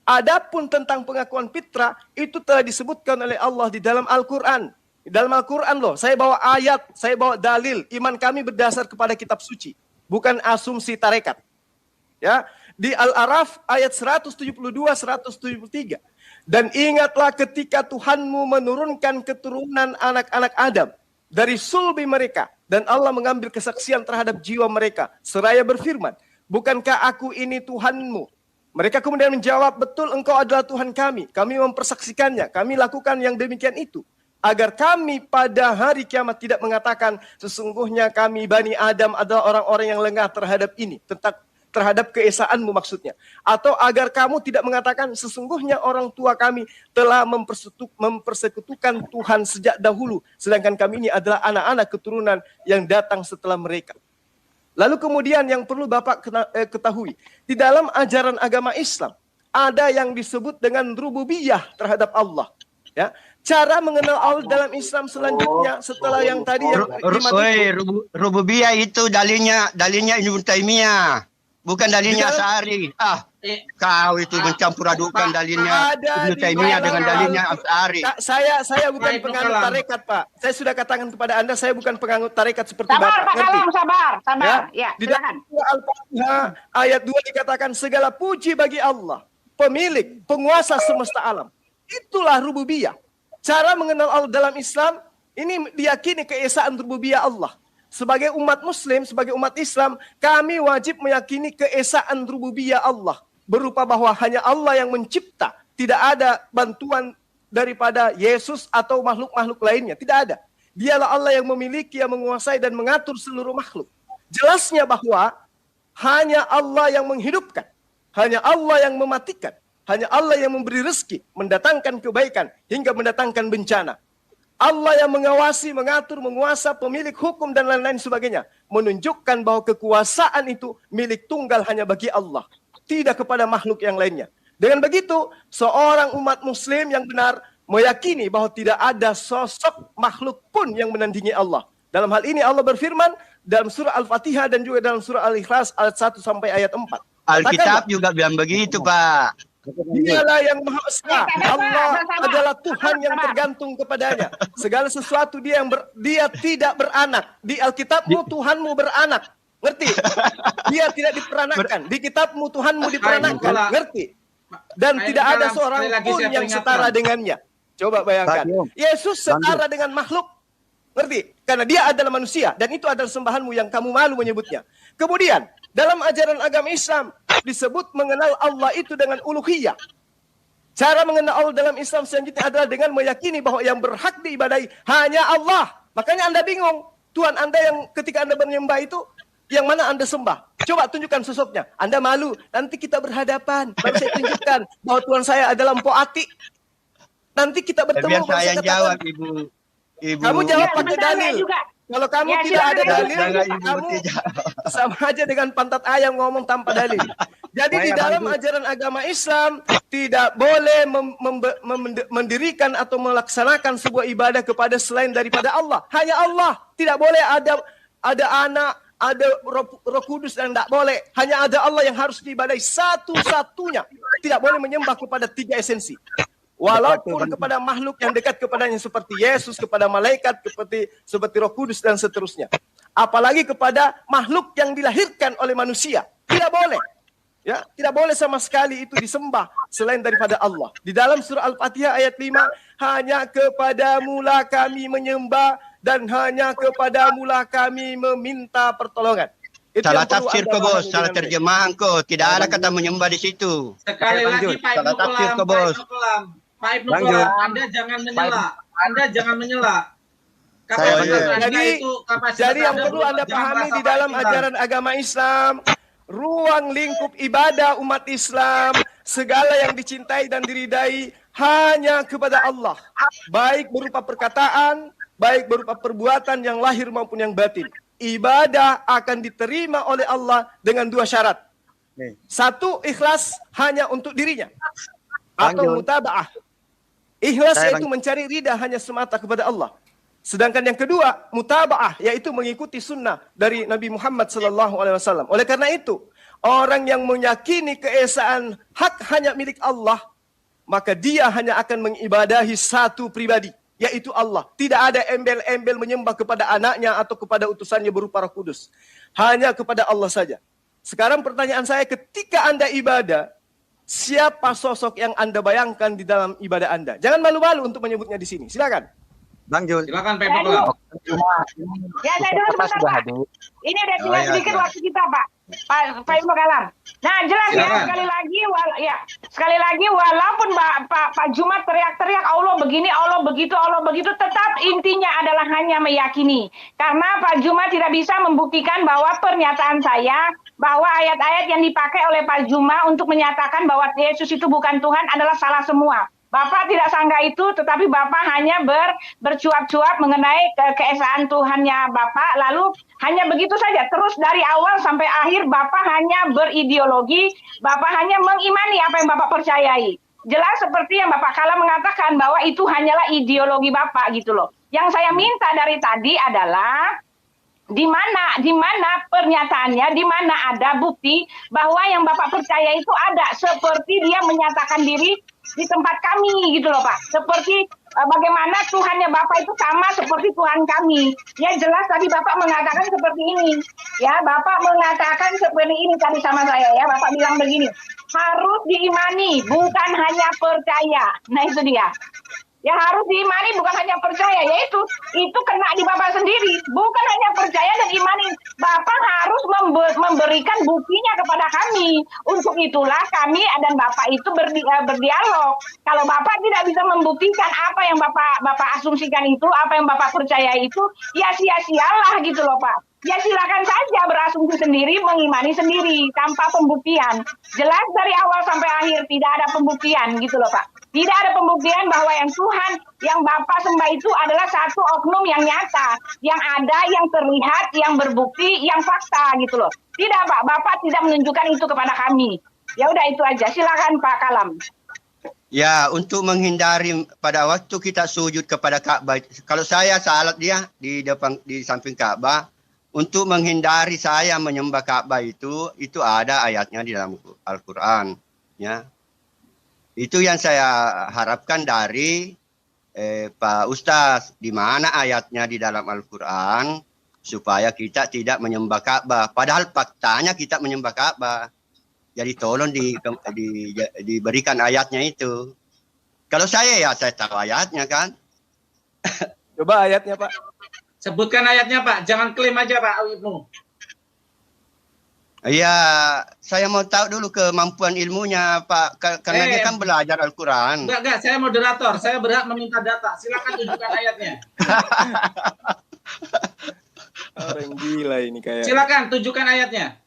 Adapun tentang pengakuan fitrah, itu telah disebutkan oleh Allah di dalam Al-Quran. Di dalam Al-Quran loh, saya bawa ayat, saya bawa dalil. Iman kami berdasar kepada kitab suci, bukan asumsi tarekat. Ya, di Al-Araf ayat 172-173. Dan ingatlah ketika Tuhanmu menurunkan keturunan anak-anak Adam dari sulbi mereka, dan Allah mengambil kesaksian terhadap jiwa mereka, seraya berfirman, bukankah aku ini Tuhanmu? Mereka kemudian menjawab, betul engkau adalah Tuhan kami mempersaksikannya, kami lakukan yang demikian itu, agar kami pada hari kiamat tidak mengatakan, sesungguhnya kami Bani Adam adalah orang-orang yang lengah terhadap ini, terhadap keesaanmu maksudnya. Atau agar kamu tidak mengatakan, sesungguhnya orang tua kami telah mempersekutukan Tuhan sejak dahulu, sedangkan kami ini adalah anak-anak keturunan yang datang setelah mereka. Lalu kemudian yang perlu Bapak ketahui, di dalam ajaran agama Islam, ada yang disebut dengan rububiyah terhadap Allah. Ya, cara mengenal Allah dalam Islam selanjutnya setelah yang tadi yang rububiyah itu dalilnya Ibnu Taimiyah, bukan dalilnya Asy'ari. Kau itu mencampur adukan dalilnya Ibnu Taimiyah dengan dalilnya Asy'ari. Saya bukan penganut tarekat, Pak. Saya sudah katakan kepada Anda, saya bukan penganut tarekat seperti Sabar, Bapak. Pak Kalam, sabar. Ya, di dalam Al-Fatihah ayat 2 dikatakan segala puji bagi Allah, pemilik, penguasa semesta alam. Itulah rububiyah. Cara mengenal Allah dalam Islam, ini diyakini keesaan rububiyah Allah. Sebagai umat muslim, sebagai umat Islam, kami wajib meyakini keesaan rububiyah Allah. Berupa bahwa hanya Allah yang mencipta. Tidak ada bantuan daripada Yesus atau makhluk-makhluk lainnya. Tidak ada. Dialah Allah yang memiliki, yang menguasai dan mengatur seluruh makhluk. Jelasnya bahwa hanya Allah yang menghidupkan. Hanya Allah yang mematikan. Hanya Allah yang memberi rezeki, mendatangkan kebaikan, hingga mendatangkan bencana. Allah yang mengawasi, mengatur, menguasa, pemilik hukum dan lain-lain sebagainya. Menunjukkan bahwa kekuasaan itu milik tunggal hanya bagi Allah. Tidak kepada makhluk yang lainnya. Dengan begitu, seorang umat muslim yang benar meyakini bahwa tidak ada sosok makhluk pun yang menandingi Allah. Dalam hal ini Allah berfirman dalam surah Al-Fatihah dan juga dalam surah Al-Ikhlas ayat 1 sampai ayat 4. Alkitab juga bilang begitu, Pak. Dialah yang Maha Esa. Allah adalah Tuhan yang tergantung kepadanya. Segala sesuatu dia tidak beranak. Di Alkitabmu Tuhanmu beranak. Ngerti? Dia tidak diperanakkan. Di kitabmu Tuhanmu diperanakkan. Ngerti? Dan tidak ada seorang pun yang setara dengannya. Coba bayangkan. Yesus setara dengan makhluk. Ngerti? Karena dia adalah manusia. Dan itu adalah sembahanmu yang kamu malu menyebutnya. Kemudian, dalam ajaran agama Islam, disebut mengenal Allah itu dengan uluhiyah. Cara mengenal Allah dalam Islam selanjutnya adalah dengan meyakini bahwa yang berhak diibadahi hanya Allah. Makanya Anda bingung. Tuhan Anda yang ketika Anda menyembah itu, yang mana Anda sembah? Coba tunjukkan sosoknya. Anda malu. Nanti kita berhadapan. Baru saya tunjukkan bahwa Tuhan saya adalah Mpok Ati. Nanti kita bertemu. Biar saya jawab, Ibu. Kamu jawab pakai dalil. Kalau kamu tidak ada dalil, kamu sama aja dengan pantat ayam ngomong tanpa dalil. Jadi di dalam ajaran agama Islam tidak boleh mendirikan atau melaksanakan sebuah ibadah kepada selain daripada Allah. Hanya Allah. Tidak boleh ada anak, ada Roh Kudus, dan tidak boleh. Hanya ada Allah yang harus diibadahi satu-satunya. Tidak boleh menyembah kepada tiga esensi. Walaupun kepada makhluk yang dekat kepadanya seperti Yesus, kepada malaikat, seperti Roh Kudus dan seterusnya. Apalagi kepada makhluk yang dilahirkan oleh manusia. Tidak boleh. Ya, tidak boleh sama sekali itu disembah selain daripada Allah. Di dalam surah Al-Fatihah ayat 5, hanya kepadamulah kami menyembah dan hanya kepadamulah kami meminta pertolongan. Itu salah tafsir kau, Bos. Salah terjemahan kau. Tidak ada kata menyembah di situ. Sekali lagi Pak Ibnu Kelam, Pak Ibnu Kelam, Anda jangan menyela. Anda jangan menyela. Kapasitas Saya- Anda Jadi- itu kapasitas Jadi yang Anda perlu belum- Anda jangan pahami merasa di dalam paling pintar. ajaran agama Islam, ruang lingkup ibadah umat Islam, segala yang dicintai dan diridai hanya kepada Allah. Baik berupa perkataan, baik berupa perbuatan yang lahir maupun yang batin. Ibadah akan diterima oleh Allah dengan 2 syarat. Nih. 1, ikhlas hanya untuk dirinya. Bang Atau Jun. mutaba'ah. Ikhlas Saya, yaitu mencari ridha hanya semata kepada Allah. Sedangkan yang kedua, mutaba'ah, yaitu mengikuti sunnah dari Nabi Muhammad SAW. Oleh karena itu, orang yang meyakini keesaan hak hanya milik Allah, maka dia hanya akan mengibadahi satu pribadi, yaitu Allah. Tidak ada embel-embel menyembah kepada anaknya atau kepada utusannya berupa Roh Kudus. Hanya kepada Allah saja. Sekarang pertanyaan saya, ketika Anda ibadah, siapa sosok yang Anda bayangkan di dalam ibadah Anda? Jangan malu-malu untuk menyebutnya di sini. Silakan. Bang Jun. Silakan Pak Saya Pekla. dulu. Ya, saya dulu Apa sebentar, sudah Pak. hadir? Ini udah tinggal iya, sedikit iya. waktu kita, Pak. Pak Ilmu Kalam. Nah, jelas ya, Silakan. sekali lagi walaupun Pak Jumat teriak-teriak Allah begini, Allah begitu, tetap intinya adalah hanya meyakini. Karena Pak Jumat tidak bisa membuktikan bahwa pernyataan saya, bahwa ayat-ayat yang dipakai oleh Pak Juma untuk menyatakan bahwa Yesus itu bukan Tuhan adalah salah semua. Bapak tidak sangka itu, tetapi Bapak hanya bercuap-cuap mengenai keesaan Tuhannya Bapak, lalu hanya begitu saja. Terus dari awal sampai akhir Bapak hanya berideologi, Bapak hanya mengimani apa yang Bapak percayai. Jelas seperti yang Bapak Kala mengatakan bahwa itu hanyalah ideologi Bapak gitu loh. Yang saya minta dari tadi adalah di mana pernyataannya, di mana ada bukti bahwa yang Bapak percaya itu ada, seperti dia menyatakan diri di tempat kami gitu loh Pak. Seperti bagaimana Tuhannya Bapak itu sama seperti Tuhan kami. Ya jelas tadi Bapak mengatakan seperti ini. Ya Bapak mengatakan seperti ini tadi sama saya ya. Bapak bilang begini, harus diimani bukan hanya percaya. Nah itu dia. Ya harus diimani bukan hanya percaya, yaitu itu kena di Bapak sendiri, bukan hanya percaya dan imani. Bapak harus memberikan buktinya kepada kami. Untuk itulah kami dan Bapak itu berdialog. Kalau Bapak tidak bisa membuktikan apa yang Bapak asumsikan itu, apa yang Bapak percaya itu, ya sia-sialah gitu loh Pak. Ya silakan saja berasumsi sendiri, mengimani sendiri tanpa pembuktian. Jelas dari awal sampai akhir tidak ada pembuktian gitu loh Pak. Tidak ada pembuktian bahwa yang Tuhan yang Bapak sembah itu adalah satu oknum yang nyata, yang ada, yang terlihat, yang berbukti, yang fakta gitu loh. Tidak Pak, Bapak tidak menunjukkan itu kepada kami. Ya udah itu aja. Silakan Pak Kalam. Ya, untuk menghindari pada waktu kita sujud kepada Ka'bah, kalau saya salat dia di samping Ka'bah, untuk menghindari saya menyembah Ka'bah itu ada ayatnya di dalam Al-Quran, ya. Itu yang saya harapkan dari Pak Ustaz, di mana ayatnya di dalam Al-Quran supaya kita tidak menyembah Ka'bah. Padahal faktanya kita menyembah Ka'bah. Jadi tolong diberikan ayatnya itu. Kalau saya tahu ayatnya kan. Coba ayatnya Pak. Sebutkan ayatnya Pak, jangan klaim aja Pak Ibnu. Iya, saya mau tahu dulu kemampuan ilmunya Pak, karena dia kan belajar Al-Quran. Enggak, saya moderator, saya berhak meminta data. Silakan tunjukkan ayatnya. Orang gila ini kayak. Silakan tunjukkan ayatnya.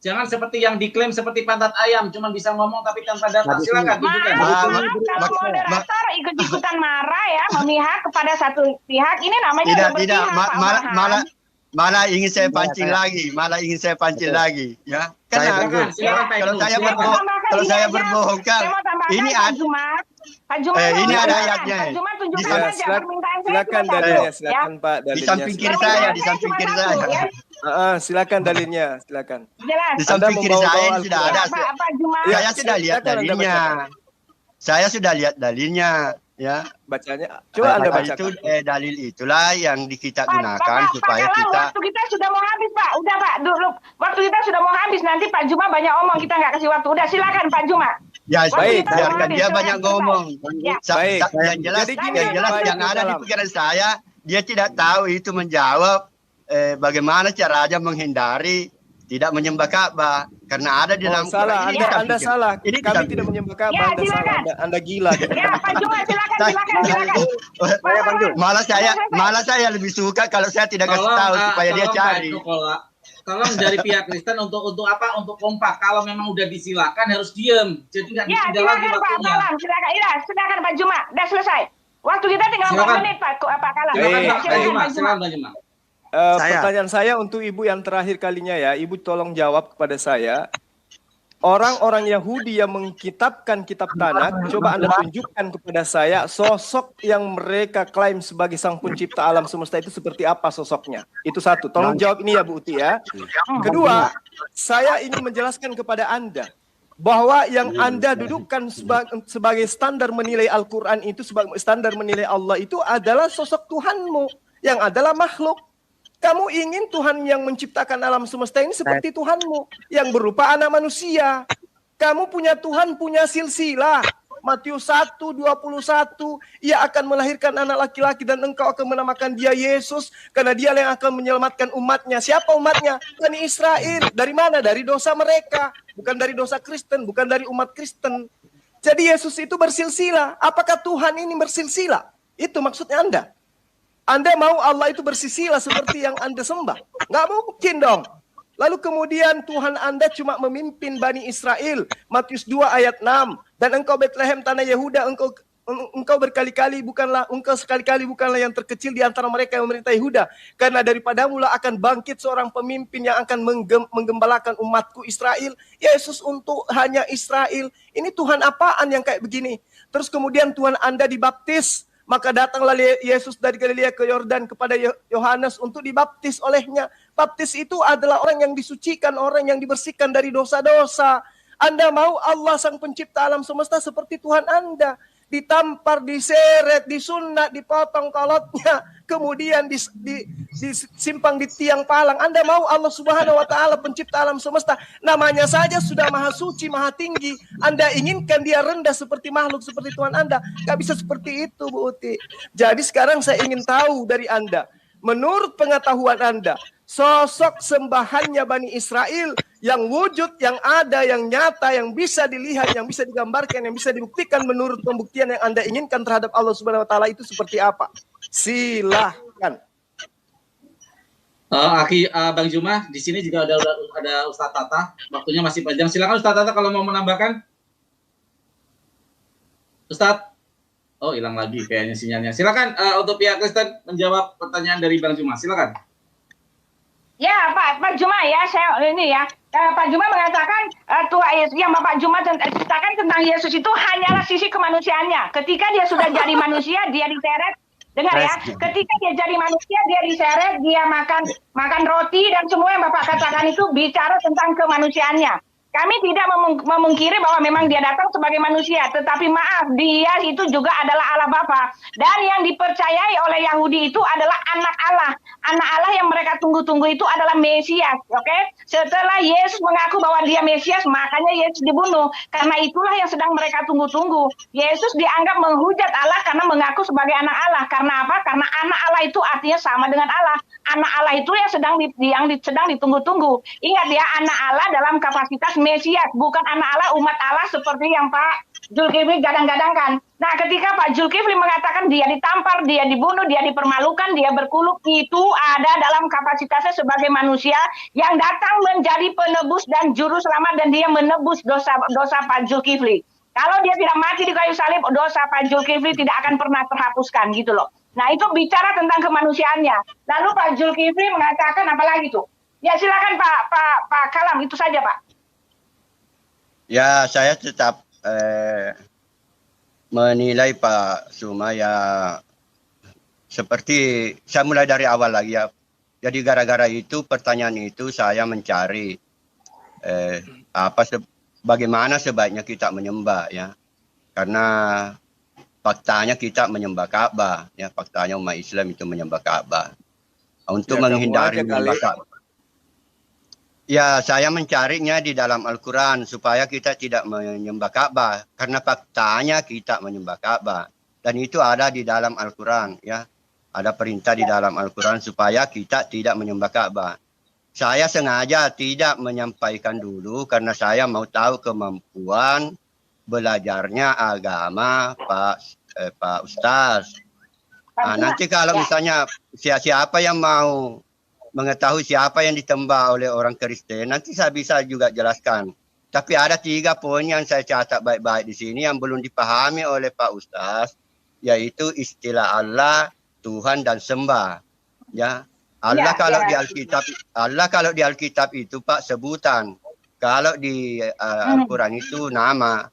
Jangan seperti yang diklaim seperti pantat ayam, cuma bisa ngomong tapi tanpa data. Silakan tunjukkan. Maaf, kalau moderator ikut-ikutan marah ya, memihak kepada satu pihak, ini namanya Tidak, Pak Farhan. malah ingin saya pancing lagi, lagi, ya. Karena Silakan Pak kalau Ibnu. saya berbohong kan, ini Pak Jumat, ini ada ayatnya. Pak Jumat tunjukkan Bisa- saja permintaan saya Silakan cuma satu, dalilnya, ya. silakan Pak di dalilnya. samping kiri silakan. saya, di samping kiri Cuma satu, saya. ya. Silakan dalilnya, silakan. Jelas. Di samping kiri membawa-bawa saya Al-Quran. sudah ada. Pak Jumat. Saya sudah lihat silakan Anda dalilnya. Saya sudah lihat dalilnya, ya. Bacanya. Coba Anda bacakan. Itu dalil itulah yang kita Pak gunakan supaya Kalam, kita. waktu kita sudah mau habis Pak. Udah Pak, dulu waktu kita sudah mau habis, nanti Pak Juma banyak omong, kita nggak kasih waktu. Udah silakan Pak Juma. Ya, Baik, biarkan dia silakan, banyak silakan. ngomong. Ya. Baik. Yang jelas, Jadi gini, yang jelas Pak yang ada di Kalam. pikiran saya, dia tidak tahu itu menjawab bagaimana caranya menghindari tidak menyembah Ka'bah karena ada di dalam salah, Quran. Anda salah. Ini Kami tidak menyembah Ka'bah, Ya, Anda salah. silakan. Anda gila. Ya, Pak Juma, silakan. Saya Bang Jul. Malah saya lebih suka kalau saya tidak kasih Tolong, tahu supaya dia tolong, cari. Pak Eko, tolong dari pihak Kristen untuk apa? Untuk kompak. Kalau memang udah disilakan harus diem. Jadi nggak Ya, ditinggal lagi silakan Pak waktunya. Kalam, silakan. Ya, silakan Pak Juma. Udah selesai. Waktu kita tinggal 4 Silakan. menit Pak Kalam. Silakan, Ya, Pak Juma. Silakan, Pak Juma. Pertanyaan saya untuk Ibu yang terakhir kalinya ya. Ibu tolong jawab kepada saya. Orang-orang Yahudi yang mengkitabkan kitab Tanakh, coba Anda tunjukkan kepada saya sosok yang mereka klaim sebagai sang pencipta alam semesta itu seperti apa sosoknya. Itu satu. Tolong jawab ini ya Bu Uti ya. Kedua, saya ingin menjelaskan kepada Anda bahwa yang Anda dudukkan sebagai standar menilai Al-Quran itu, sebagai standar menilai Allah itu adalah sosok Tuhanmu yang adalah makhluk. Kamu ingin Tuhan yang menciptakan alam semesta ini seperti Tuhanmu yang berupa anak manusia. Kamu punya Tuhan, punya silsilah. Matius 1:21, ia akan melahirkan anak laki-laki dan engkau akan menamakan dia Yesus karena dia yang akan menyelamatkan umatnya. Siapa umatnya? Bani Israel. Dari mana? Dari dosa mereka. Bukan dari dosa Kristen, bukan dari umat Kristen. Jadi Yesus itu bersilsilah. Apakah Tuhan ini bersilsilah? Itu maksudnya Anda. Anda mau Allah itu bersisilah seperti yang Anda sembah? Nggak mungkin dong. Lalu kemudian Tuhan Anda cuma memimpin Bani Israel. Matius 2 ayat 6. Dan engkau Bethlehem tanah Yehuda, engkau sekali-kali bukanlah yang terkecil di antara mereka yang memerintah Yehuda. Karena daripadamu lah akan bangkit seorang pemimpin yang akan menggembalakan umatku Israel. Yesus untuk hanya Israel. Ini Tuhan apaan yang kayak begini? Terus kemudian Tuhan Anda dibaptis. Maka datanglah Yesus dari Galilea ke Yordan kepada Yohanes untuk dibaptis olehnya. Baptis itu adalah orang yang disucikan, orang yang dibersihkan dari dosa-dosa. Anda mau Allah sang pencipta alam semesta seperti Tuhan Anda. Ditampar, diseret, disunat, dipotong kolotnya. Kemudian disimpang di tiang palang. Anda mau Allah Subhanahu wa Ta'ala pencipta alam semesta. Namanya saja sudah maha suci, maha tinggi. Anda inginkan dia rendah seperti makhluk, seperti Tuhan Anda. Gak bisa seperti itu Bu Uti. Jadi sekarang saya ingin tahu dari Anda. Menurut pengetahuan Anda, sosok sembahannya Bani Israel yang wujud, yang ada, yang nyata, yang bisa dilihat, yang bisa digambarkan, yang bisa dibuktikan menurut pembuktian yang Anda inginkan terhadap Allah Subhanahu wa Ta'ala itu seperti apa? Silahkan. Bang Juma, di sini juga ada Ustadz Tata. Waktunya masih panjang. Silakan Ustadz Tata kalau mau menambahkan. Ustadz. Oh, hilang lagi kayaknya sinyalnya. Silakan untuk pihak Kristen menjawab pertanyaan dari Bang Juma. Silakan. Ya, Pak Juma ya, Pak Juma mengatakan yang Bapak Juma ceritakan tentang Yesus itu hanyalah sisi kemanusiaannya. Ketika dia sudah jadi manusia, dia diseret. Dengar ya, ketika dia jadi manusia, dia diseret, dia makan roti dan semua yang Bapak katakan itu bicara tentang kemanusiaannya. Kami tidak memungkiri bahwa memang dia datang sebagai manusia, tetapi maaf, dia itu juga adalah Allah Bapa. Dan yang dipercayai oleh Yahudi itu adalah anak Allah. Anak Allah yang mereka tunggu-tunggu itu adalah Mesias, oke? Setelah Yesus mengaku bahwa dia Mesias, makanya Yesus dibunuh. Karena itulah yang sedang mereka tunggu-tunggu. Yesus dianggap menghujat Allah karena mengaku sebagai anak Allah. Karena apa? Karena anak Allah itu artinya sama dengan Allah. Anak Allah itu yang sedang ditunggu-tunggu. Ingat ya, anak Allah dalam kapasitas Mesias, bukan anak Allah, umat Allah seperti yang Pak Zulkifli gadang-gadangkan. Nah, ketika Pak Zulkifli mengatakan dia ditampar, dia dibunuh, dia dipermalukan, dia berkuluk, itu ada dalam kapasitasnya sebagai manusia yang datang menjadi penebus dan juru selamat, dan dia menebus dosa Pak Zulkifli. Kalau dia tidak mati di kayu salib, dosa Pak Zulkifli tidak akan pernah terhapuskan gitu loh. Nah, itu bicara tentang kemanusiaannya. Lalu Pak Zulkifli mengatakan apa lagi tuh? Ya silakan Pak Kalam, itu saja Pak. Ya, saya tetap menilai Pak Suma ya seperti saya mulai dari awal lagi ya. Jadi gara-gara itu pertanyaan itu saya mencari bagaimana sebaiknya kita menyembah ya. Karena faktanya kita menyembah Ka'bah ya, faktanya umat Islam itu menyembah Ka'bah. Untuk menghindari menyembah Ka'bah. Ya, saya mencarinya di dalam Al-Quran supaya kita tidak menyembah Ka'bah. Karena faktanya kita menyembah Ka'bah. Dan itu ada di dalam Al-Quran. Ya, ada perintah di dalam Al-Quran supaya kita tidak menyembah Ka'bah. saya sengaja tidak menyampaikan dulu karena saya mau tahu kemampuan belajarnya agama Pak Ustaz. Nah, nanti kalau misalnya siapa yang mau mengetahui siapa yang ditembak oleh orang Kristen, nanti saya bisa juga jelaskan. Tapi ada 3 poin yang saya catat baik-baik di sini yang belum dipahami oleh Pak Ustaz, yaitu istilah Allah, Tuhan dan sembah. Ya, Allah kalau di Alkitab itu Pak sebutan, kalau di Al-Quran itu nama.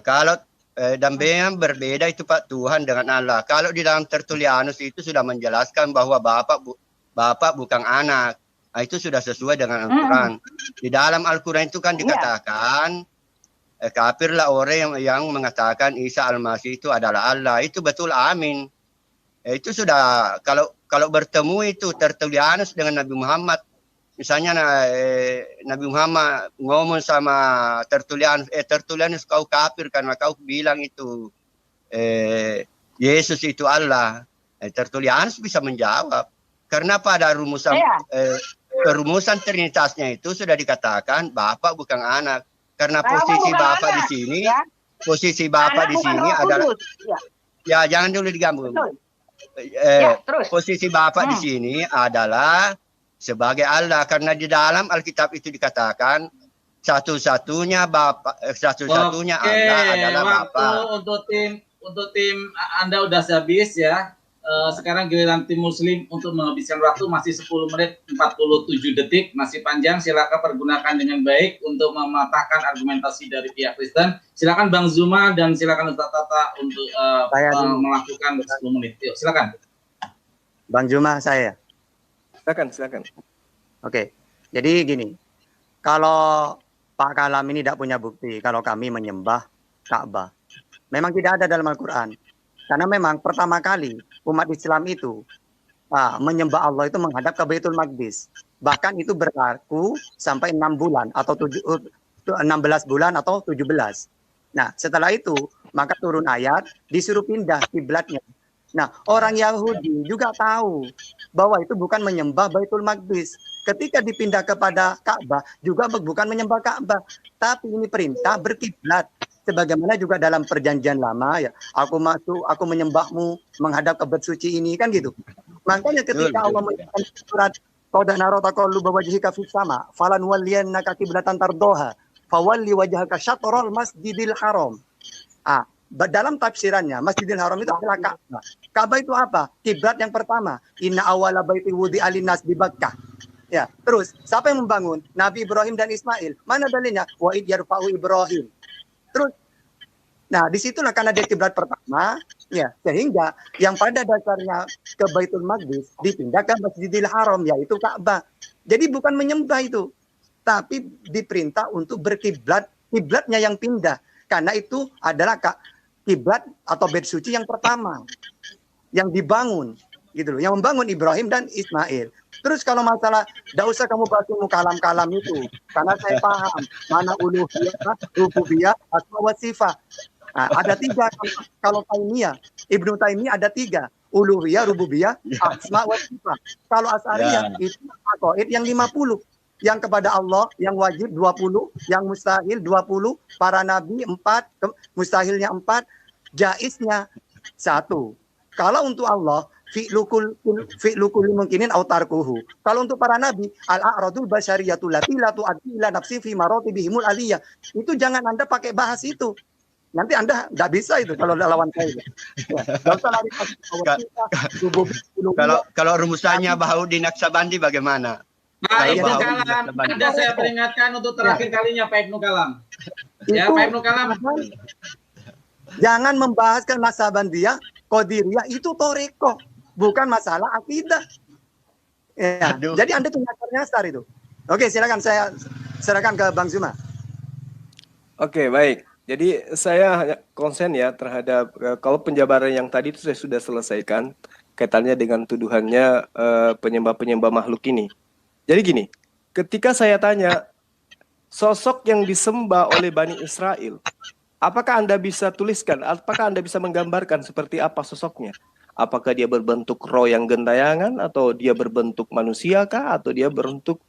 Kalau dan yang berbeda itu Pak Tuhan dengan Allah. Kalau di dalam Tertullianus itu sudah menjelaskan bahwa Bapak bukan anak. Itu sudah sesuai dengan Al-Quran. Di dalam Al-Quran itu kan dikatakan kafirlah orang yang mengatakan Isa Al-Masih itu adalah Allah. Itu betul, amin. Itu sudah kalau bertemu itu Tertullianus dengan Nabi Muhammad. Misalnya Nabi Muhammad ngomong sama Tertullianus kau kafir karena kau bilang itu Yesus itu Allah. Tertullianus bisa menjawab. Karena pada rumusan Trinitasnya itu sudah dikatakan Bapak bukan anak. Karena posisi Bapak di sini, posisi Bapak di sini adalah ya jangan dulu digambung. Posisi Bapak di sini adalah sebagai Allah, karena di dalam Alkitab itu dikatakan satu-satunya Allah adalah Bapa. Untuk tim Anda udah habis ya. Sekarang giliran tim Muslim untuk menghabiskan waktu, masih 10 menit 47 detik, masih panjang. Silakan pergunakan dengan baik untuk mematahkan argumentasi dari pihak Kristen. Silakan Bang Zuma dan silakan Ustaz Tata untuk melakukan 10 menit. Yuk, silakan. Bang Zuma, saya. Silakan. Oke. Jadi gini. Kalau Pak Kalam ini tidak punya bukti kalau kami menyembah Ka'bah. Memang tidak ada dalam Al-Quran. Karena memang pertama kali umat Islam itu menyembah Allah itu menghadap ke Baitul Maqdis. Bahkan itu berlaku sampai 6 bulan atau 16 bulan atau 17. Nah, setelah itu maka turun ayat disuruh pindah kiblatnya. Nah, orang Yahudi juga tahu bahwa itu bukan menyembah Baitul Maqdis. Ketika dipindah kepada Ka'bah juga bukan menyembah Ka'bah, tapi ini perintah berkiblat. Sebagaimana juga dalam perjanjian lama ya, aku menyembahmu menghadap ke bait suci ini, kan gitu. Makanya ketika Allah menyebutkan surat qad nara taqalluba wajhika fis sama falan walliyannaka qiblatan tardoha fawalli wajhaka syatral masjidil haram. Dalam tafsirannya Masjidil Haram itu adalah Ka'bah. Ka'bah itu apa? Kiblat yang pertama. Inna awwala baiti wudi'a linnas di Makkah. Ya, terus siapa yang membangun? Nabi Ibrahim dan Ismail. Mana dalilnya? Wa id yarfa'u Ibrahim. Terus, nah disitulah karena dia kiblat pertama, ya sehingga yang pada dasarnya ke Baitul Maqdis dipindah ke Masjidil Haram, yaitu Ka'bah. Jadi bukan menyembah itu, tapi diperintah untuk berkiblat, kiblatnya yang pindah, karena itu adalah kiblat atau bait suci yang pertama yang dibangun, gitu loh, yang membangun Ibrahim dan Ismail. Terus kalau masalah, tidak usah kamu bahas ilmu kalam-kalam itu, karena saya paham mana uluhiyah, rububiyah, asma wa sifat. Nah, ada 3 kalau Taimiyah, Ibnu Taimiyah ada 3, uluhiyah, rububiyah, asma wa sifat. Kalau Asy'ariyah itu aqaid yang 50, yang kepada Allah yang wajib 20, yang mustahil 20, para nabi 4, mustahilnya 4, jaiznya 1. Kalau untuk Allah fi'lukul mungkinin autarkuhu. Kalau untuk para nabi, al-a'radul basyariyatul lati la tu'addi ila nafsi fi maratibihimul aliyah. Itu jangan Anda pakai bahas itu. Nanti Anda nggak bisa itu kalau lawan saya. Kalau rumusannya Baharudin Naksabandi bagaimana? Nah, Ibnu Kalam, Anda saya peringatkan untuk terakhir kalinya Pak Ibnu Kalam. Ya, Pak Ibnu Kalam. Jangan membahaskan Naksabandiyah, Qadiriyah itu toreko, bukan masalah akidah. Ya, jadi Anda punya nyasar itu. Oke, silakan saya serahkan ke Bang Zuma. Oke, baik. Jadi saya konsen ya terhadap kalau penjabaran yang tadi itu saya sudah selesaikan kaitannya dengan tuduhannya penyembah-penyembah makhluk ini. Jadi gini, ketika saya tanya sosok yang disembah oleh Bani Israel, apakah Anda bisa tuliskan, apakah Anda bisa menggambarkan seperti apa sosoknya? Apakah dia berbentuk roh yang gentayangan, atau dia berbentuk manusia kah, atau dia berbentuk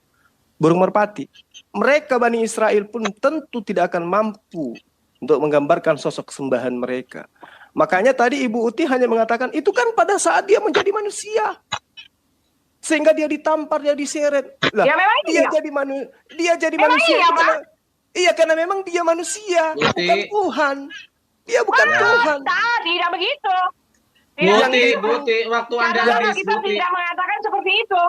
burung merpati. Mereka Bani Israel pun tentu tidak akan mampu untuk menggambarkan sosok sembahan mereka. Makanya tadi Ibu Uti hanya mengatakan, itu kan pada saat dia menjadi manusia. Sehingga dia ditampar, dia diseret. Lah, Ya memang dia iya. jadi Memang manusia. iya, Pak. Iya, karena memang dia manusia, Uti. bukan Tuhan. Dia bukan Tuhan. Tidak begitu. Buti, waktu Anda Karena habis, kita Buti. tidak mengatakan seperti itu.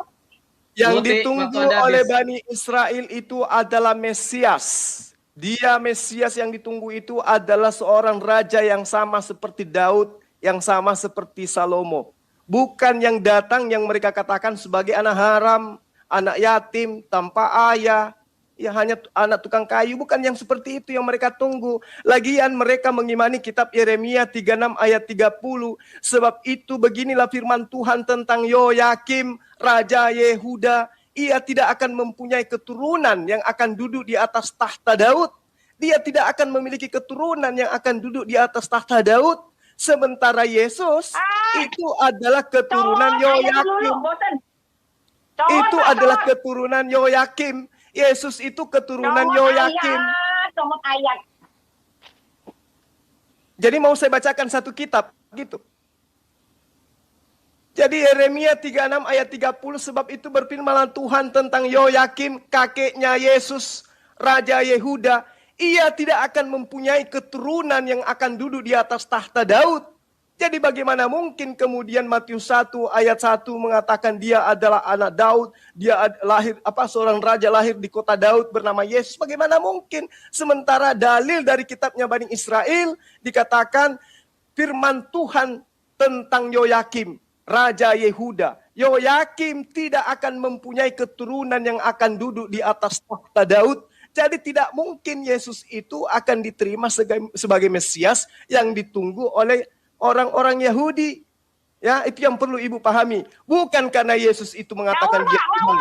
Yang Buti, ditunggu waktu Anda oleh habis. Bani Israel itu adalah Mesias. Dia Mesias yang ditunggu itu adalah seorang raja yang sama seperti Daud, yang sama seperti Salomo. Bukan yang datang yang mereka katakan sebagai anak haram, anak yatim, tanpa ayah, ya hanya anak tukang kayu. Bukan yang seperti itu yang mereka tunggu. Lagian mereka mengimani kitab Yeremia 36 ayat 30. Sebab itu beginilah firman Tuhan tentang Yoyakim, Raja Yehuda. Ia tidak akan mempunyai keturunan yang akan duduk di atas tahta Daud. Dia tidak akan memiliki keturunan yang akan duduk di atas tahta Daud. Sementara Yesus itu adalah keturunan Yoyakim. Itu adalah keturunan Yoyakim. Yesus itu keturunan Yoyakim. Comot ayat. Jadi mau saya bacakan satu kitab gitu. Jadi Yeremia 36 ayat 30, sebab itu berfirmanlah Tuhan tentang Yoyakim, kakeknya Yesus, Raja Yehuda. Ia tidak akan mempunyai keturunan yang akan duduk di atas tahta Daud. Jadi bagaimana mungkin kemudian Matius 1 ayat 1 mengatakan dia adalah anak Daud, dia lahir seorang raja lahir di kota Daud bernama Yesus. Bagaimana mungkin? Sementara dalil dari kitabnya Bani Israel dikatakan firman Tuhan tentang Yoyakim, Raja Yehuda. Yoyakim tidak akan mempunyai keturunan yang akan duduk di atas tahta Daud. Jadi tidak mungkin Yesus itu akan diterima sebagai Mesias yang ditunggu oleh orang-orang Yahudi. Ya, itu yang perlu Ibu pahami. Bukan karena Yesus itu mengatakan dia Tuhan,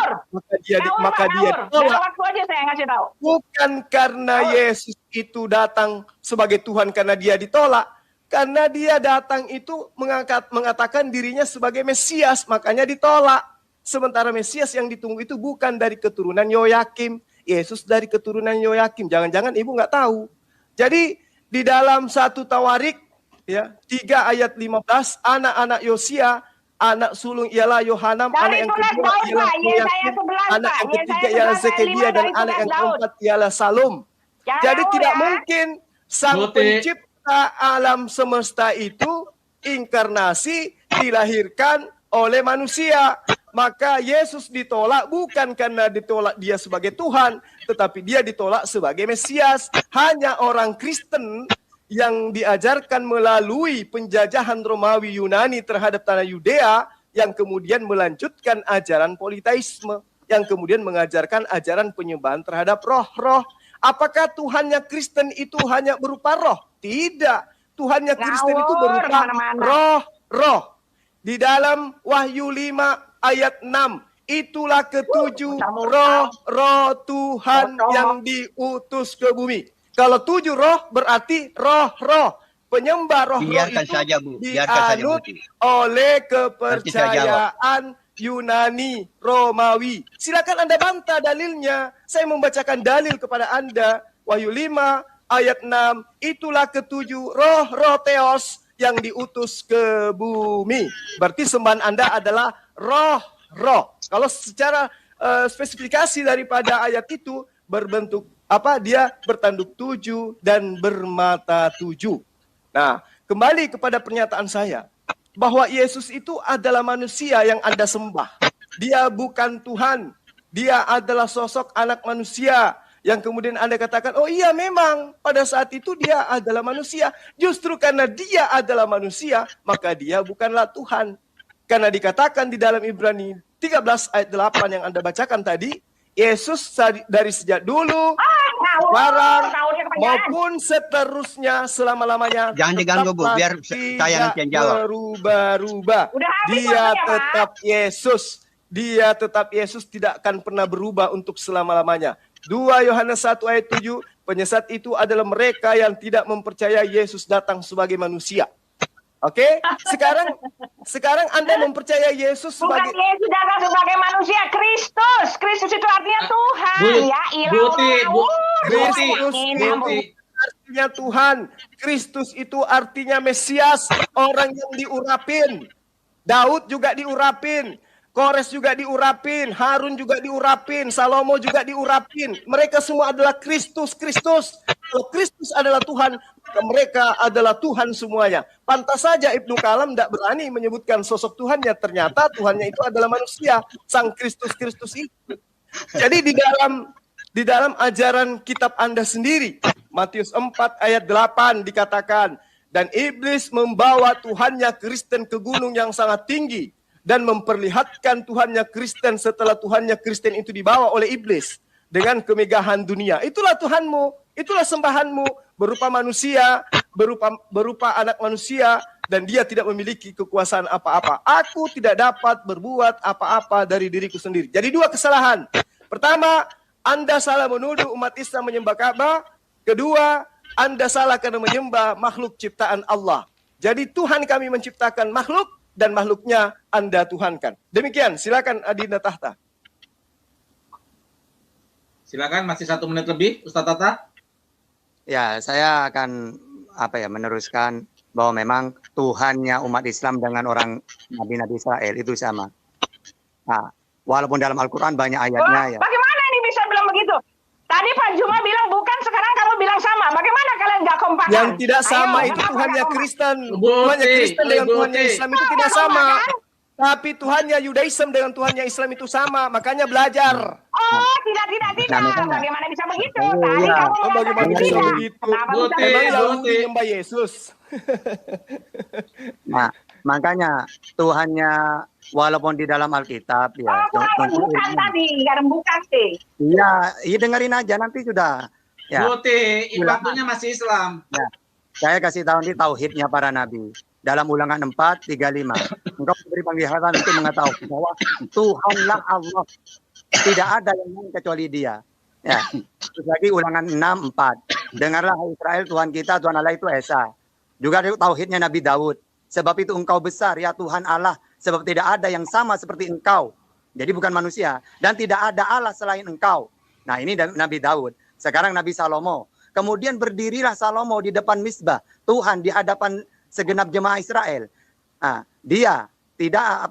maka dia ditolak. Waktu aja saya ngasih tahu. Bukan karena Yesus itu datang sebagai Tuhan karena dia ditolak. Karena dia datang itu mengatakan dirinya sebagai Mesias, makanya ditolak. Sementara Mesias yang ditunggu itu bukan dari keturunan Yoyakim. Yesus dari keturunan Yoyakim. Jangan-jangan Ibu nggak tahu. Jadi di dalam 1 Tawarik ya 3 ayat 15, anak-anak Yosia, anak sulung ialah Yohanam, anak yang kedua ialah Yoyakim, anak yang ketiga ialah Zekeria, dan anak yang keempat ialah Salum. Jadi tidak mungkin sang pencipta alam semesta itu inkarnasi dilahirkan oleh manusia. Maka Yesus ditolak bukan karena ditolak dia sebagai Tuhan, tetapi dia ditolak sebagai Mesias. Hanya orang Kristen yang diajarkan melalui penjajahan Romawi Yunani terhadap tanah Yudea, yang kemudian melanjutkan ajaran politeisme, yang kemudian mengajarkan ajaran penyembahan terhadap roh-roh. Apakah Tuhannya Kristen itu hanya berupa roh? Tidak. Tuhannya Kristen itu berupa roh-roh. Di dalam Wahyu 5 ayat 6, itulah ketujuh roh Tuhan yang diutus ke bumi. Kalau 7 roh berarti roh-roh. Penyembah roh-roh itu dianut oleh kepercayaan Yunani, Romawi. Silakan Anda bantah dalilnya. Saya membacakan dalil kepada Anda. Wahyu 5 ayat 6, itulah ketujuh roh-roh Theos yang diutus ke bumi. Berarti sembahan Anda adalah roh-roh. Kalau secara spesifikasi daripada ayat itu berbentuk dia bertanduk 7 dan bermata 7. Nah, kembali kepada pernyataan saya bahwa Yesus itu adalah manusia yang Anda sembah. Dia bukan Tuhan. Dia adalah sosok anak manusia yang kemudian Anda katakan, oh iya memang pada saat itu dia adalah manusia. Justru karena dia adalah manusia, maka dia bukanlah Tuhan. Karena dikatakan di dalam Ibrani 13 ayat 8 yang Anda bacakan tadi, Yesus dari sejak dulu, sekarang, maupun seterusnya selama-lamanya. Jangan diganggu Bu, biar saya nanti yang jawab. Berubah-ubah. Dia tetap Yesus. Dia tetap Yesus, tidak akan pernah berubah untuk selama-lamanya. 2 Yohanes 1 ayat 7, penyesat itu adalah mereka yang tidak mempercayai Yesus datang sebagai manusia. Oke, sekarang Sekarang Anda mempercayai Yesus Bukan sebagai Yesus datang sebagai manusia, Kristus. Kristus itu artinya Tuhan, ya. Buti. artinya Tuhan. Kristus itu artinya Mesias, orang yang diurapin. Daud juga diurapin. Kores juga diurapin, Harun juga diurapin, Salomo juga diurapin. Mereka semua adalah Kristus. Kalau Kristus adalah Tuhan, maka mereka adalah Tuhan semuanya. Pantas saja Ibnu Kalam tidak berani menyebutkan sosok Tuhannya. Ternyata Tuhannya itu adalah manusia, Sang Kristus itu. Jadi di dalam ajaran kitab Anda sendiri, Matius 4 ayat 8 dikatakan, dan iblis membawa Tuhannya Kristen ke gunung yang sangat tinggi dan memperlihatkan Tuhannya Kristen setelah Tuhannya Kristen itu dibawa oleh iblis dengan kemegahan dunia. Itulah Tuhanmu, itulah sembahanmu, berupa manusia, berupa anak manusia, dan dia tidak memiliki kekuasaan apa-apa. Aku tidak dapat berbuat apa-apa dari diriku sendiri. Jadi dua kesalahan. Pertama, Anda salah menuduh umat Islam menyembah Ka'bah. Kedua, Anda salah karena menyembah makhluk ciptaan Allah. Jadi Tuhan kami menciptakan makhluk, dan makhluknya Anda tuhankan. Demikian, silakan Adinda Tahta. Silakan, masih 1 menit lebih, Ustaz Tata. Ya, saya akan meneruskan bahwa memang Tuhannya umat Islam dengan orang Nabi-Nabi Israel itu sama. Nah, walaupun dalam Al-Quran banyak ayatnya ya. Bagaimana ini bisa bilang begitu? Tadi Pak Juma bilang bukan, sekarang kamu bilang sama. Bagaimana kalian nggak kompak? Yang tidak sama itu Tuhannya Kristen. Tuhannya Kristen dengan Tuhannya Islam itu tidak sama. Tapi Tuhannya Yudaism dengan Tuhannya Islam itu sama. Makanya belajar. Oh, tidak. Bagaimana bisa begitu? Tadi Iya. kamu mengatakan Bagaimana bisa tidak. begitu? Kenapa bisa Buti, Memang begitu? Yahudi menyembah Yesus. Nah, makanya Tuhannya walaupun di dalam Alkitab ya. Bukan tadi, karena bukan sih. Iya, dengerin aja nanti sudah. Ya. Buti, waktunya masih Islam. Saya kasih tahu ini tauhidnya para nabi. Dalam Ulangan 4:35. Engkau diberi penglihatan untuk mengetahui bahwa Tuhanlah Allah. Tidak ada yang lain kecuali Dia. Ya. Terus lagi Ulangan 6:4. Dengarlah hai Israel, Tuhan kita, Tuhan Allah itu Esa. Juga tauhidnya Nabi Daud. Sebab itu engkau besar ya Tuhan Allah. Sebab tidak ada yang sama seperti engkau. Jadi bukan manusia. Dan tidak ada Allah selain engkau. Nah ini Nabi Daud. Sekarang Nabi Salomo. Kemudian berdirilah Salomo di depan Misbah. Tuhan di hadapan segenap jemaah Israel. Nah, dia tidak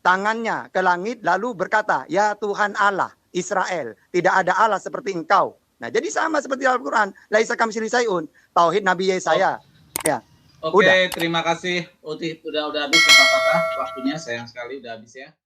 tangannya ke langit lalu berkata, ya Tuhan Allah Israel. Tidak ada Allah seperti engkau. Nah jadi sama seperti Al-Quran. Laisa kamitslihi syai'un. Tauhid Nabi Yesaya. Ya. Oke, terima kasih. Uti, udah habis Ustaz Tata. Waktunya sayang sekali udah habis ya.